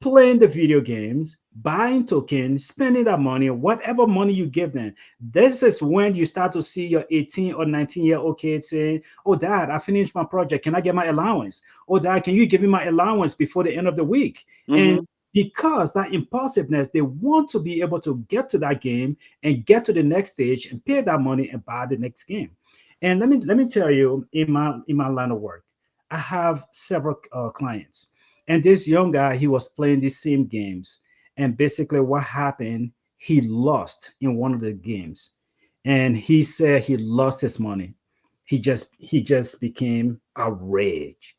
Speaker 1: playing the video games, buying tokens, spending that money, whatever money you give them. This is when you start to see your 18 or 19-year-old kid saying, oh, dad, I finished my project. Can I get my allowance? Oh, dad, can you give me my allowance before the end of the week? And
Speaker 2: Mhm.
Speaker 1: because that impulsiveness, they want to be able to get to that game and get to the next stage and pay that money and buy the next game. And let me tell you, in my line of work, I have several clients, and this young guy, he was playing the same games. And basically, what happened, he lost in one of the games. And he said he lost his money. He just became outraged.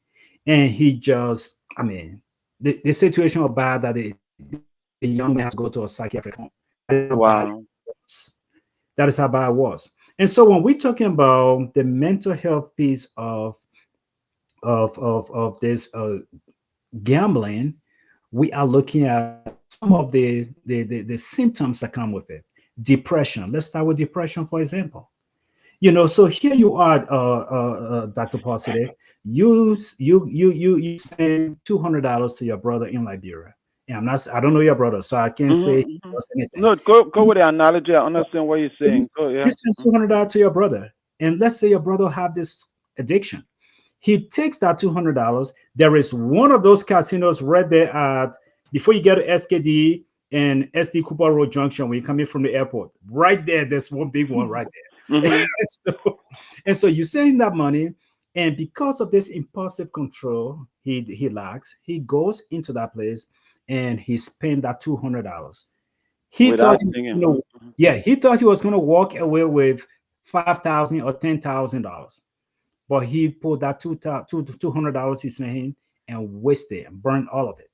Speaker 1: And he just, I mean, the situation was bad that the young man has to go to a psychiatric home. That is how bad it
Speaker 2: Wow.
Speaker 1: was. That is how bad it was. And so when we're talking about the mental health piece of this gambling, we are looking at some of the symptoms that come with it. Depression. Let's start with depression, for example. So here you are, Dr. Positive. You send $200 to your brother in Liberia. And I don't know your brother, so I can't say
Speaker 2: Mhm.
Speaker 1: he
Speaker 2: Mhm.
Speaker 1: does anything.
Speaker 2: No, go with the analogy. I understand what you're
Speaker 1: You,
Speaker 2: saying. Go,
Speaker 1: you
Speaker 2: yeah.
Speaker 1: send $200 to your brother, and let's say your brother have this addiction. He takes that $200. There is one of those casinos right there at before you get to SKD and SD Cooper Road Junction when you're coming from the airport. Right there, there's one big one right there.
Speaker 2: Mhm.
Speaker 1: and so you send that money, and because of this impulsive control he lacks, he goes into that place and he spent that $200. He thought
Speaker 2: Without
Speaker 1: he was
Speaker 2: thinking.
Speaker 1: gonna, yeah, he thought he was gonna walk away with 5,000 or $10,000, but he pulled that $200 he's saying and wasted and burned all of it.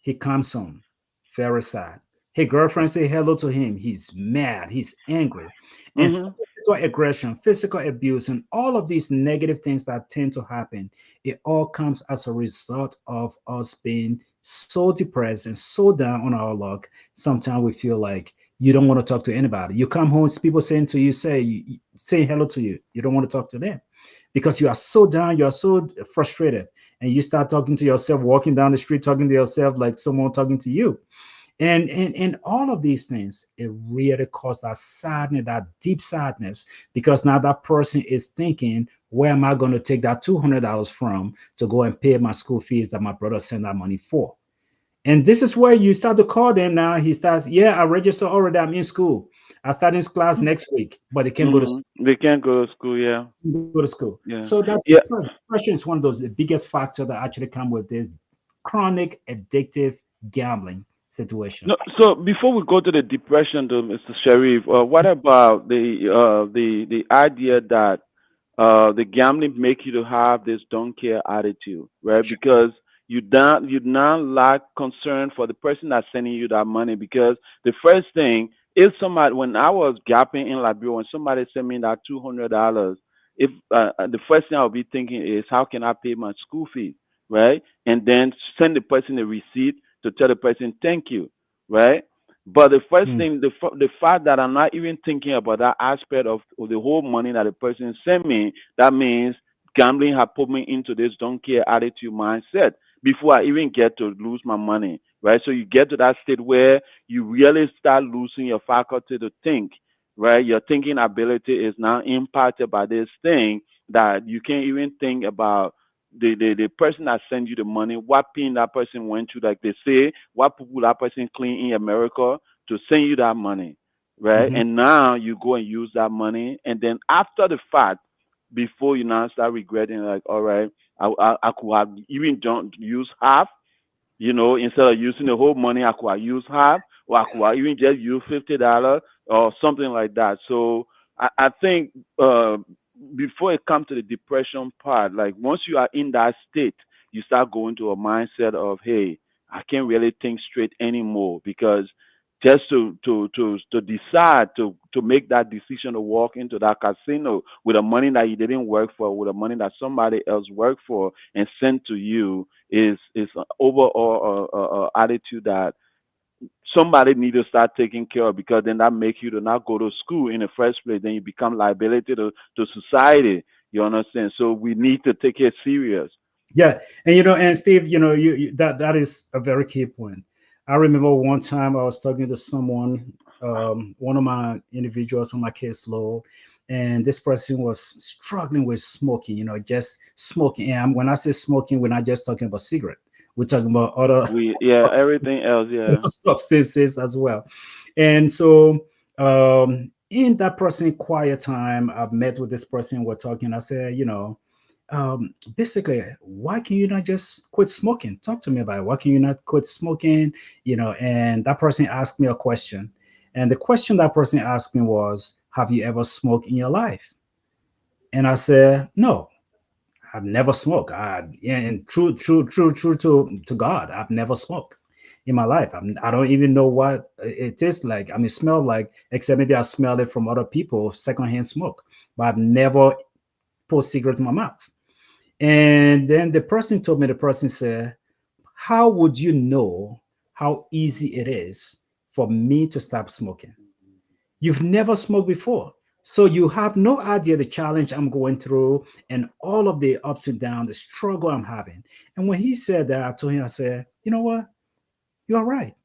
Speaker 1: He comes home very sad. His girlfriend say hello to him. He's mad. He's angry, and
Speaker 2: Mhm.
Speaker 1: physical aggression, physical abuse, and all of these negative things that tend to happen. It all comes as a result of us being so depressed and so down on our luck. Sometimes we feel like you don't want to talk to anybody. You come home, people saying to you, saying hello to you. You don't want to talk to them because you are so down, you are so frustrated, and you start talking to yourself, walking down the street, talking to yourself like someone talking to you. And all of these things, it really causes that sadness, that deep sadness, because now that person is thinking, where am I going to take that $200 from to go and pay my school fees that my brother sent that money for? And this is where you start to call them now. He starts, yeah, I registered already. I'm in school. I start in class next week, but they can't go to
Speaker 2: They can't go to school. Yeah,
Speaker 1: go to school.
Speaker 2: yeah,
Speaker 1: So that's
Speaker 2: yeah.
Speaker 1: depression is one of those the biggest factor that actually come with this chronic addictive gambling situation.
Speaker 2: No, so before we go to the depression, though, Mr. Sharif, what about the idea that the gambling make you to have this don't care attitude, right? Because you now lack concern for the person that's sending you that money. Because the first thing is somebody when I was gapping in Liberia, when somebody sent me that $200, if the first thing I'll be thinking is how can I pay my school fees, right? And then send the person a receipt to tell the person thank you, right? But the first
Speaker 1: Mm,
Speaker 2: thing, the fact that I'm not even thinking about that aspect of the whole money that the person sent me, that means gambling had put me into this don't care attitude mindset before I even get to lose my money, right? So you get to that state where you really start losing your faculty to think, right? Your thinking ability is now impacted by this thing that you can't even think about the person that sent you the money, what pain that person went through, like they say, what people that person clean in America to send you that money, right?
Speaker 1: mhm.
Speaker 2: And now you go and use that money, and then after the fact, before you now start regretting, like, all right, I could have even don't use half, instead of using the whole money, I could have used half, or I could have even just use $50 or something like that. So I think before it comes to the depression part, like once you are in that state, you start going to a mindset of, hey, I can't really think straight anymore because just to decide to make that decision to walk into that casino with the money that you didn't work for, with the money that somebody else worked for and sent to you is an overall attitude that somebody need to start taking care of, because then that makes you to not go to school in the first place. Then you become liability to society. You understand? So we need to take it serious.
Speaker 1: Yeah, and and Steve, that is a very key point. I remember one time I was talking to someone, one of my individuals on my caseload, and this person was struggling with smoking. Just smoking. And when I say smoking, we're not just talking about cigarette. We're talking about other
Speaker 2: Yeah, everything else, yeah.
Speaker 1: substances as well. And so, in that person quiet time, I've met with this person. We're talking. I said, basically, why can you not just quit smoking? Talk to me about it. Why can you not quit smoking? And that person asked me a question. And the question that person asked me was, have you ever smoked in your life? And I said, no, I've never smoked. And true to God, I've never smoked in my life. I don't even know what it tastes like. I mean, smell like, except maybe I smell it from other people, secondhand smoke. But I've never put cigarette in my mouth. And then the person said, how would you know how easy it is for me to stop smoking? You've never smoked before. So you have no idea the challenge I'm going through and all of the ups and downs, the struggle I'm having. And when he said that, I told him, I said, you know what? You're right.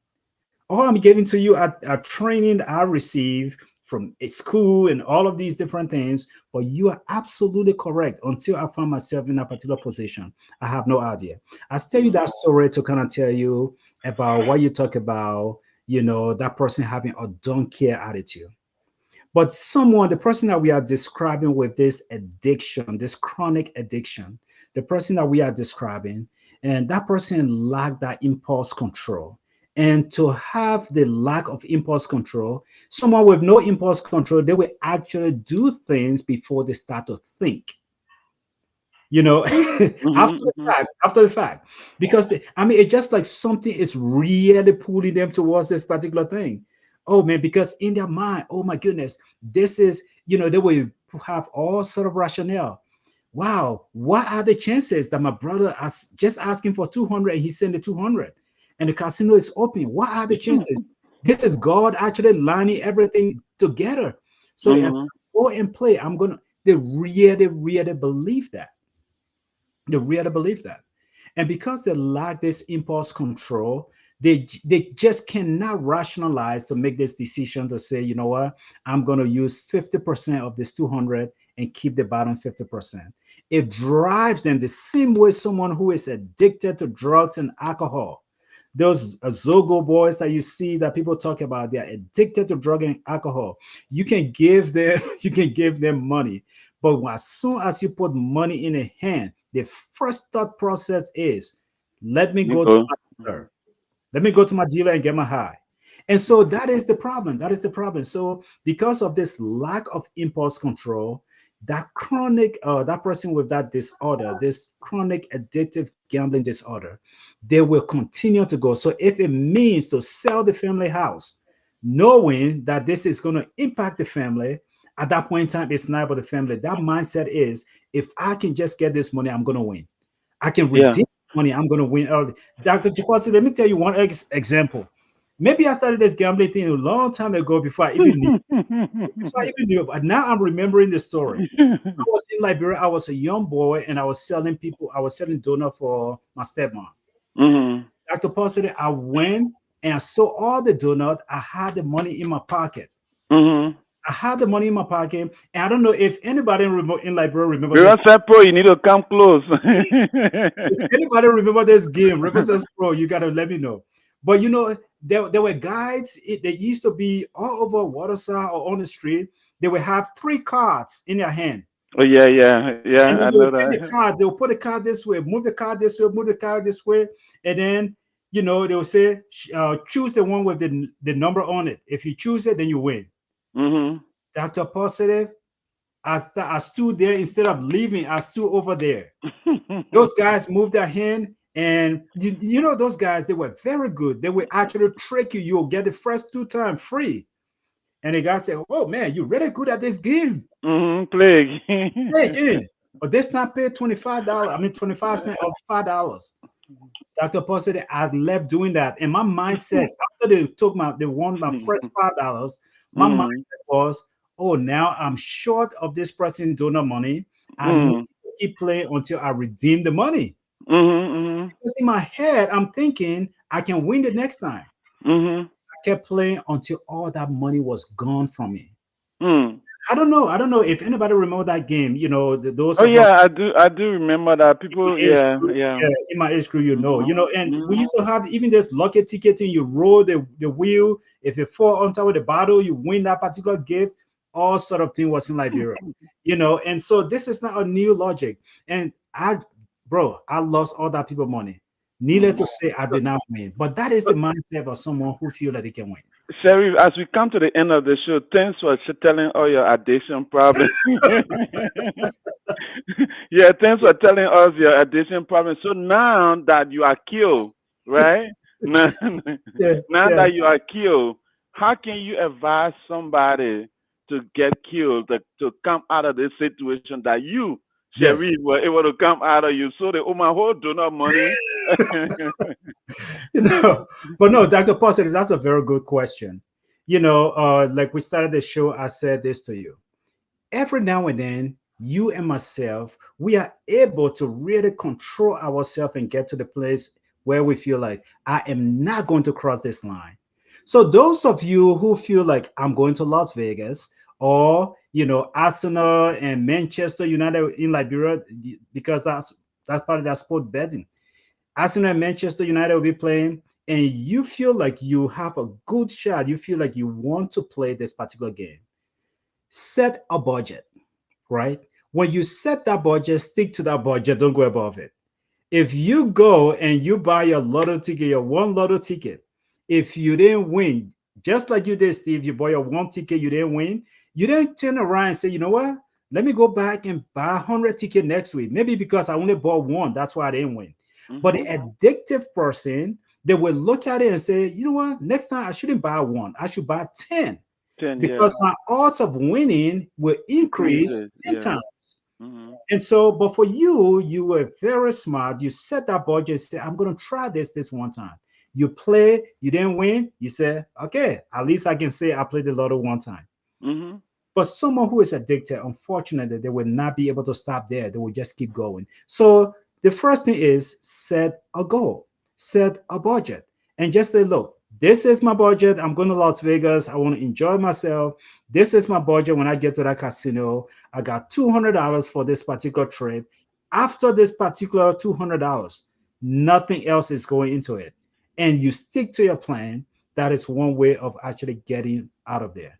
Speaker 1: All I'm giving to you are training I received from a school and all of these different things. But you are absolutely correct. Until I find myself in a particular position, I have no idea. I tell you that story to kind of tell you about what you talk about, that person having a don't care attitude. But the person that we are describing with this addiction, this chronic addiction, the person that we are describing, and that person lacked that impulse control. And to have the lack of impulse control, someone with no impulse control, they will actually do things before they start to think. After the
Speaker 2: Hmm.
Speaker 1: fact, because I mean, it's just like something is really pulling them towards this particular thing. Oh man, because in their mind, oh my goodness, this is, they will have all sort of rationale. Wow, what are the chances that my brother is just asking for 200 and he sent the 200 and the casino is open? What are the chances? This is God actually lining everything together. So if
Speaker 2: Hmm.
Speaker 1: I go and play, they really, really believe that. They really believe that. And because they lack this impulse control, They just cannot rationalize to make this decision to say, you know what, I'm going to use 50% of this 200 and keep the bottom 50%. It drives them the same way someone who is addicted to drugs and alcohol. Those Zogo boys that you see that people talk about, they're addicted to drug and alcohol. You can give them, you can give them money, but as soon as you put money in a hand, the first thought process is, let me go to
Speaker 2: Nicole.
Speaker 1: my dealer. Let me go to my dealer and get my high. And so that is the problem. That is the problem. So because of this lack of impulse control, that chronic, that person with that disorder, this chronic addictive gambling disorder, they will continue to go. So if it means to sell the family house, knowing that this is going to impact the family, at that point in time, it's not about the family. That mindset is, if I can just get this money, I'm going to win. I can
Speaker 2: Yeah.
Speaker 1: redeem money. I'm going to win early. Dr. Chikwasi, let me tell you one example. Maybe I started this gambling thing a long time ago before I even knew. But now I'm remembering the story. I was in Liberia. I was a young boy, and I was selling people. I was selling donut for my stepmom.
Speaker 2: Mhm.
Speaker 1: Dr. Positive, I went and I saw all the donut. I had the money in my pocket.
Speaker 2: Mhm.
Speaker 1: I had the money in my pocket, and I don't know if anybody in Liberia remember this.
Speaker 2: Riverside Pro, you need to come close.
Speaker 1: If anybody remember this game, Riverside Pro, you gotta let me know. But you know, there were guides. They used to be all over Waterside or on the street. They would have three cards in their hand,
Speaker 2: Oh yeah, yeah, yeah.
Speaker 1: and
Speaker 2: I
Speaker 1: then they
Speaker 2: know
Speaker 1: would take the
Speaker 2: that.
Speaker 1: card. They will put the card this way, move the card this way, move the card this way, and then they will say, choose the one with the number on it. If you choose it, then you win.
Speaker 2: Mhm.
Speaker 1: Dr. Positive, I stood there instead of leaving. I stood over there. Those guys moved their hand, and you know those guys, they were very good. They will actually trick you. You'll get the first two times free. And the guy said, "Oh man, you're really good at this game.
Speaker 2: Mhm. Plague.
Speaker 1: Play again." But this time pay $25. I mean 25 cents or $5. Dr. Paul said I left doing that. And my mindset, after they won my first $5, my
Speaker 2: Mhm.
Speaker 1: mindset was, oh, now I'm short of this person donor money. I need
Speaker 2: Mhm.
Speaker 1: to keep playing until I redeem the money.
Speaker 2: Mhm.
Speaker 1: Because in my head, I'm thinking I can win the next time.
Speaker 2: Mhm.
Speaker 1: I kept playing until all that money was gone from me.
Speaker 2: Mhm.
Speaker 1: I don't know. I don't know if anybody remember that game. Those
Speaker 2: Oh
Speaker 1: of us
Speaker 2: yeah, I do. I do remember that.
Speaker 1: in my
Speaker 2: People.
Speaker 1: age
Speaker 2: Yeah,
Speaker 1: group,
Speaker 2: yeah.
Speaker 1: yeah, in my age group,
Speaker 2: Mhm.
Speaker 1: and we
Speaker 2: Mhm.
Speaker 1: used to have even this lucky ticketing. You roll the wheel. If you fall on top of the bottle, you win that particular gift. All sort of thing was in Liberia, and so this is not a new logic. And I lost all that people money. Needless
Speaker 2: Mhm.
Speaker 1: to say, I did not win. But that is the mindset of someone who feel that they can win.
Speaker 2: Sheriff, as we come to the end of the show, thanks for telling all your addiction problems. Yeah, thanks for telling us your addiction problems. So now that you are killed, right? Now,
Speaker 1: Yeah,
Speaker 2: now
Speaker 1: yeah,
Speaker 2: that you are killed, how can you advise somebody to get killed, to come out of this situation that you,
Speaker 1: yes.
Speaker 2: Sheriff, were able to come out of? You so the my whole donor money.
Speaker 1: you know, but no, Dr. Positive, that's a very good question. Like we started the show, I said this to you. Every now and then, you and myself, we are able to really control ourselves and get to the place where we feel like I am not going to cross this line. So those of you who feel like I'm going to Las Vegas, or Arsenal and Manchester United in Liberia, because that's part of that sport betting. Arsenal and Manchester United will be playing, and you feel like you have a good shot. You feel like you want to play this particular game. Set a budget, right? When you set that budget, stick to that budget. Don't go above it. If you go and you buy your lotto ticket, your one lotto ticket, if you didn't win, just like you did, Steve, you bought your one ticket, you didn't win, you didn't turn around and say, you know what? Let me go back and buy 100 ticket next week. Maybe because I only bought one, that's why I didn't win. But the
Speaker 2: Mhm.
Speaker 1: addictive person, they will look at it and say, you know what? Next time I shouldn't buy one, I should buy 10
Speaker 2: 10
Speaker 1: because
Speaker 2: years
Speaker 1: my odds of winning will increase
Speaker 2: increases.
Speaker 1: 10
Speaker 2: Yeah.
Speaker 1: times.
Speaker 2: Mhm.
Speaker 1: And so, but for you, you were very smart. You set that budget, say, I'm going to try this one time. You play, you didn't win. You say, okay, at least I can say I played the lotto one time.
Speaker 2: Mhm.
Speaker 1: But someone who is addicted, unfortunately, they will not be able to stop there. They will just keep going. So the first thing is set a goal, set a budget. and just say, look, this is my budget. I'm going to Las Vegas. I want to enjoy myself. This is my budget. When I get to that casino, I got $200 for this particular trip. After this particular $200, nothing else is going into it. And you stick to your plan. That is one way of actually getting out of there,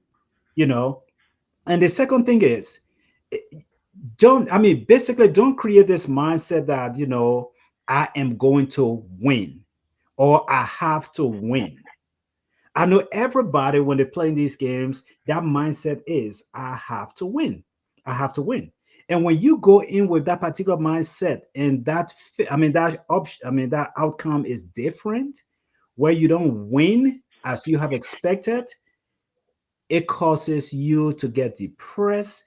Speaker 1: you know. And the second thing is, eh, basically, don't create this mindset that, I am going to win or I have to win. I know everybody, when they're playing these games, that mindset is, I have to win. I have to win. And when you go in with that particular mindset and that outcome is different, where you don't win as you have expected, it causes you to get depressed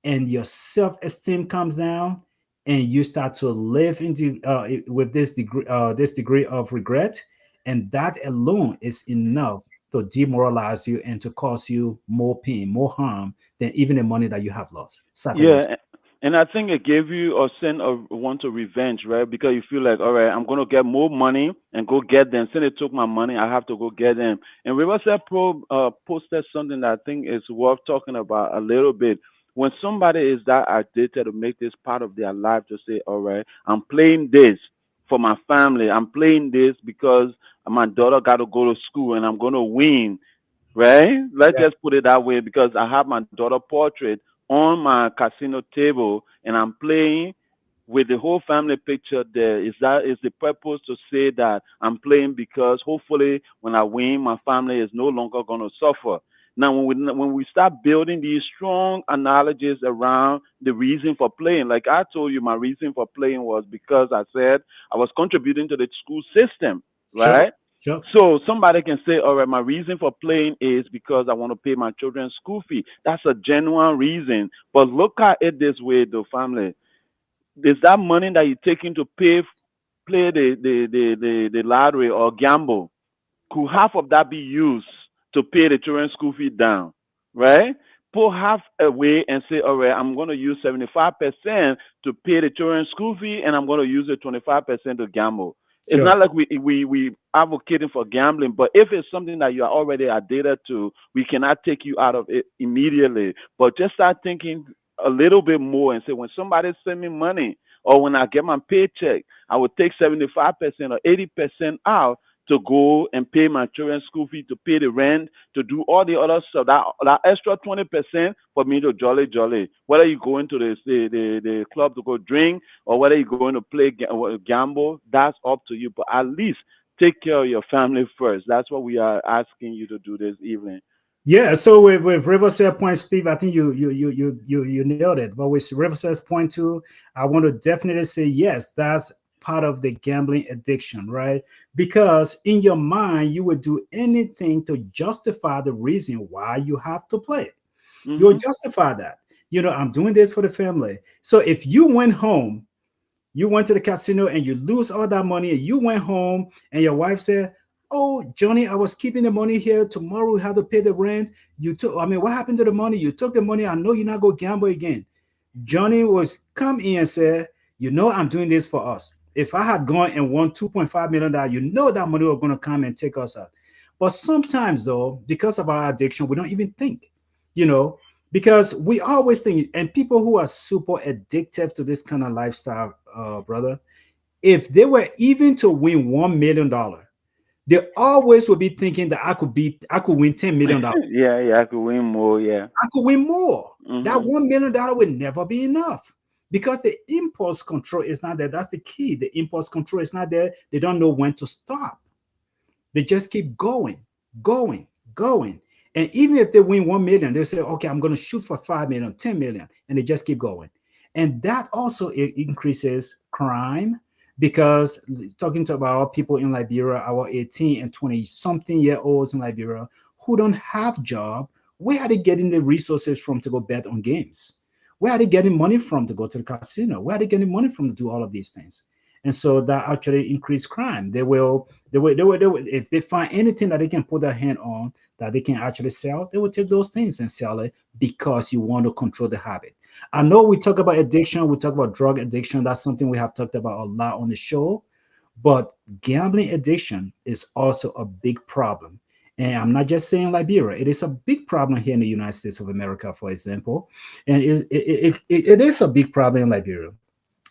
Speaker 1: and your self-esteem comes down, and you start to live into with this degree of regret, and that alone is enough to demoralize you and to cause you more pain, more harm than even the money that you have lost psychologically.
Speaker 2: Yeah, and I think it gave you a sense of want to revenge, right? Because you feel like, all right, I'm gonna get more money and go get them. Since they took my money, I have to go get them. And Riverside Pro posted something that I think is worth talking about a little bit. When somebody is that addicted to make this part of their life, to say, all right, I'm playing this for my family. I'm playing this because my daughter got to go to school and I'm gonna win, right? Let's
Speaker 1: Yeah,
Speaker 2: just put it that way, because I have my daughter portrait on my casino table and I'm playing with the whole family picture there. Is the purpose to say that I'm playing because hopefully when I win, my family is no longer going to suffer. Now, when we start building these strong analogies around the reason for playing, like I told you, my reason for playing was because I said I was contributing to the school system,
Speaker 1: sure,
Speaker 2: right?
Speaker 1: sure.
Speaker 2: So somebody can say, all right, my reason for playing is because I want to pay my children's school fee. That's a genuine reason. But look at it this way, though, family. Is that money that you're taking to play the lottery or gamble? Could half of that be used to pay the children's school fee down, right? Pull half away and say, all right, I'm going to use 75% to pay the children's school fee, and I'm going to use the 25% to gamble. It's
Speaker 1: Sure.
Speaker 2: not like we advocating for gambling, but if it's something that you are already addicted to, we cannot take you out of it immediately. But just start thinking a little bit more and say, when somebody send me money or when I get my paycheck, I will take 75% or 80% out to go and pay my children's school fee, to pay the rent, to do all the other stuff. That extra 20% for me to jolly. Whether you go into the club to go drink or whether you're going to play gamble, that's up to you. But at least take care of your family first. That's what we are asking you to do this evening.
Speaker 1: Yeah, so with Riverside Point, Steve, I think you nailed it. But with Riverside Point too, I want to definitely say yes, that's part of the gambling addiction, right? Because in your mind, you would do anything to justify the reason why you have to play. You'll
Speaker 2: Hmm.
Speaker 1: justify that. I'm doing this for the family. So if you went home, you went to the casino and you lose all that money, and you went home and your wife said, "Oh, Johnny, I was keeping the money here. Tomorrow we have to pay the rent. What happened to the money? You took the money. I know you're not going to gamble again." Johnny was come in and said, "I'm doing this for us. If I had gone and won $2.5 million, that money was going to come and take us out." But sometimes, though, because of our addiction, we don't even think, you know, because we always think, and people who are super addictive to this kind of lifestyle, brother, if they were even to win $1 million, they always would be thinking that I could win $10 million.
Speaker 2: Yeah, I could win more. Yeah.
Speaker 1: I could win more. That
Speaker 2: Hmm.
Speaker 1: $1 million will never be enough because the impulse control is not there. That's the key. The impulse control is not there. They don't know when to stop. They just keep going, going, going. And even if they win 1 million, they say, okay, I'm going to shoot for 5 million, 10 million, and they just keep going. And that also increases crime because talking to about people in Liberia, our 18 and 20 something year olds in Liberia who don't have job, where are they getting the resources from to go bet on games? Where are they getting money from to go to the casino? Where are they getting money from to do all of these things? And so that actually increase crime. They will, if they find anything that they can put their hand on that they can actually sell, they will take those things and sell it because you want to control the habit. I know we talk about addiction, we talk about drug addiction. That's something we have talked about a lot on the show. But gambling addiction is also a big problem. And I'm not just saying Liberia, it is a big problem here in the United States of America, for example. And it is a big problem in Liberia.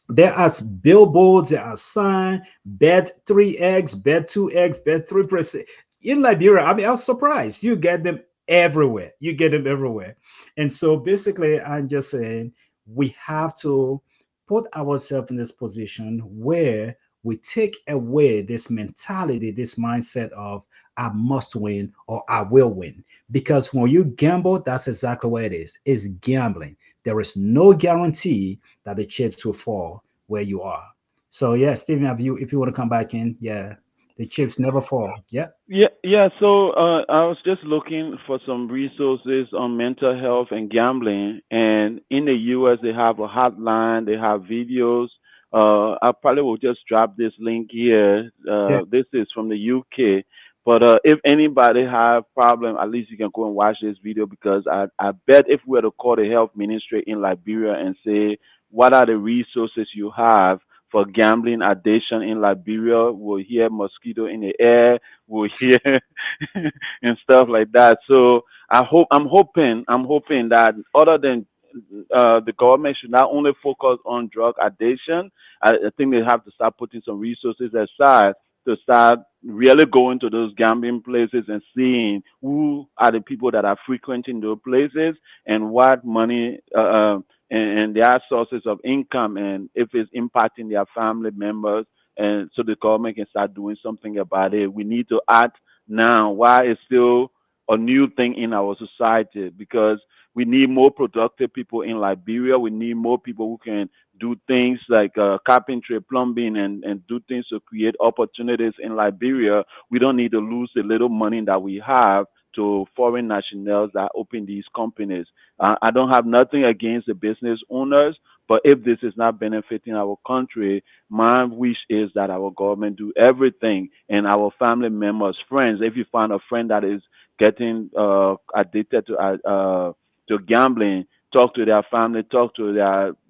Speaker 1: There are billboards, there are signs, bet 3x, bet 2x, bet 3%. In Liberia, I mean, I was surprised. You get them everywhere. You get them everywhere. And so basically, I'm just saying we have to put ourselves in this position where we take away this mentality, this mindset of I must win or I will win. Because when you gamble, that's exactly what it is. It's gambling. There is no guarantee that the chips will fall where you are. So yeah, Stephen, if you want to come back in, yeah, the chips never fall. Yeah,
Speaker 2: Yeah, yeah. So I was just looking for some resources on mental health and gambling, and in the U.S. they have a hotline, they have videos. I probably will just drop this link here.
Speaker 1: yeah.
Speaker 2: This is from the UK, but if anybody have problem, at least you can go and watch this video because I bet if we were to call the health ministry in Liberia and say what are the resources you have for gambling addiction in Liberia, we'll hear mosquito in the air, will hear and stuff like that. So I'm hoping that other than the government should not only focus on drug addiction. I think they have to start putting some resources aside to start really going to those gambling places and seeing who are the people that are frequenting those places and what money and their sources of income and if it's impacting their family members and so the government can start doing something about it. We need to act now while it's still a new thing in our society because we need more productive people in Liberia. We need more people who can do things like carpentry, plumbing, and do things to create opportunities in Liberia. We don't need to lose the little money that we have to foreign nationals that open these companies. I don't have nothing against the business owners, but if this is not benefiting our country, my wish is that our government do everything and our family members, friends. If you find a friend that is getting addicted to gambling, talk to their family, talk to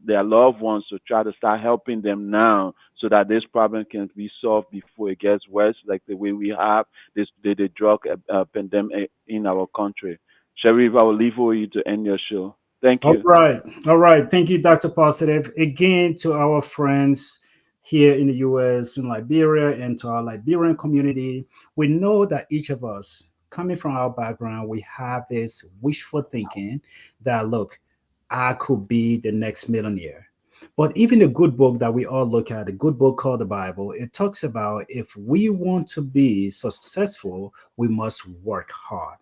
Speaker 2: their loved ones to try to start helping them now so that this problem can be solved before it gets worse, like the way we have the drug pandemic in our country. Sharif, I will leave for you to end your show. Thank
Speaker 1: All
Speaker 2: you.
Speaker 1: right. All right. Thank you, Dr. Positive. Again, to our friends here in the US, in Liberia, and to our Liberian community, we know that each of us, coming from our background, we have this wishful thinking that, look, I could be the next millionaire. But even the good book that we all look at, the good book called the Bible, it talks about if we want to be successful, we must work hard.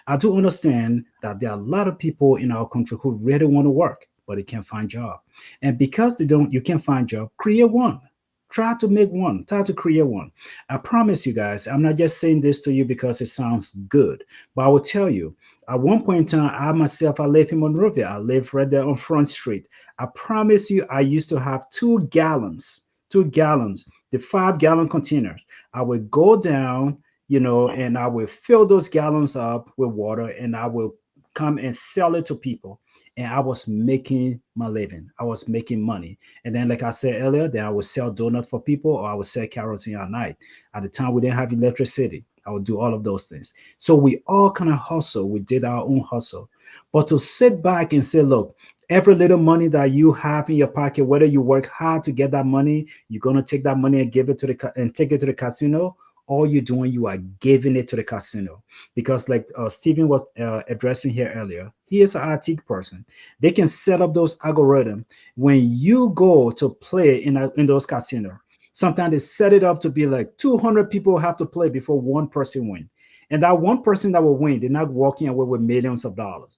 Speaker 1: I do understand that there are a lot of people in our country who really want to work, but they can't find job. And because you can't find job, create one. Try to make one. Try to create one. I promise you guys, I'm not just saying this to you because it sounds good, but I will tell you. At one point in time, I myself, I live in Monrovia. I live right there on Front Street. I promise you, I used to have 2 gallons, the 5 gallon containers. I would go down, and I will fill those gallons up with water and I will come and sell it to people. And I was making my living. I was making money. And then, like I said earlier, then I would sell donuts for people or I would sell kerosene at night. At the time, we didn't have electricity. I would do all of those things. So we all kind of hustle. We did our own hustle. But to sit back and say, look, every little money that you have in your pocket, whether you work hard to get that money, you're gonna take that money and give it to and take it to the casino. All you're doing, you are giving it to the casino because, like Stephen was addressing here earlier, he is an IT person. They can set up those algorithms when you go to play in those casinos. Sometimes they set it up to be like 200 people have to play before one person win, and that one person that will win, they're not walking away with millions of dollars.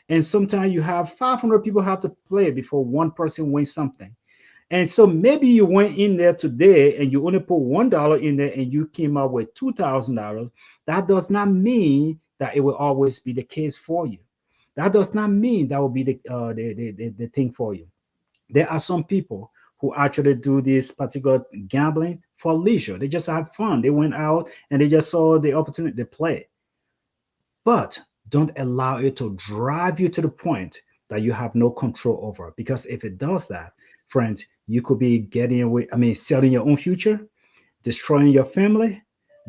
Speaker 1: And sometimes you have 500 people have to play before one person wins something. And so maybe you went in there today and you only put $1 in there and you came out with $2,000. That does not mean that it will always be the case for you. That does not mean that will be the thing for you. There are some people who actually do this particular gambling for leisure. They just have fun. They went out and they just saw the opportunity to play. But don't allow it to drive you to the point that you have no control over. Because if it does that, friends, you could be getting away, selling your own future. destroying your family,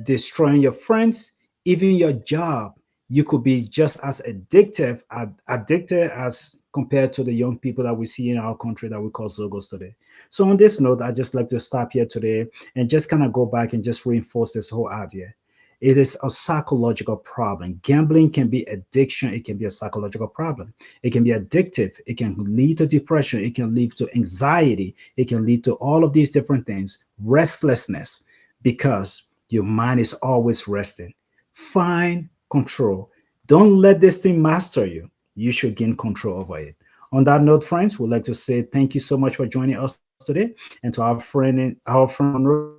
Speaker 1: destroying your friends, even your job. You could be just as addicted as compared to the young people that we see in our country that we call Zogos today. So on this note, I just like to stop here today and just kind of go back and just reinforce this whole idea. It is a psychological problem. Gambling can be addiction. It can be a psychological problem. It can be addictive. It can lead to depression. It can lead to anxiety. It can lead to all of these different things. Restlessness, because your mind is always resting. Find control. Don't let this thing master you. You should gain control over it. On that note, friends, we'd like to say thank you so much for joining us today. And to our friend on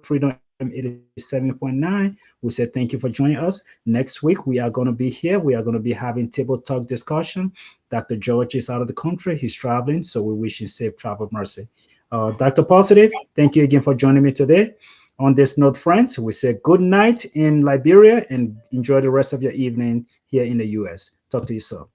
Speaker 1: Freedom FM 87.9, we say thank you for joining us. Next week, we are going to be here. We are going to be having table talk discussion. Dr. George is out of the country. He's traveling, so we wish him safe travel mercy. Dr. Positive, thank you again for joining me today. On this note, friends, we say good night in Liberia and enjoy the rest of your evening here in the US. Talk to you soon.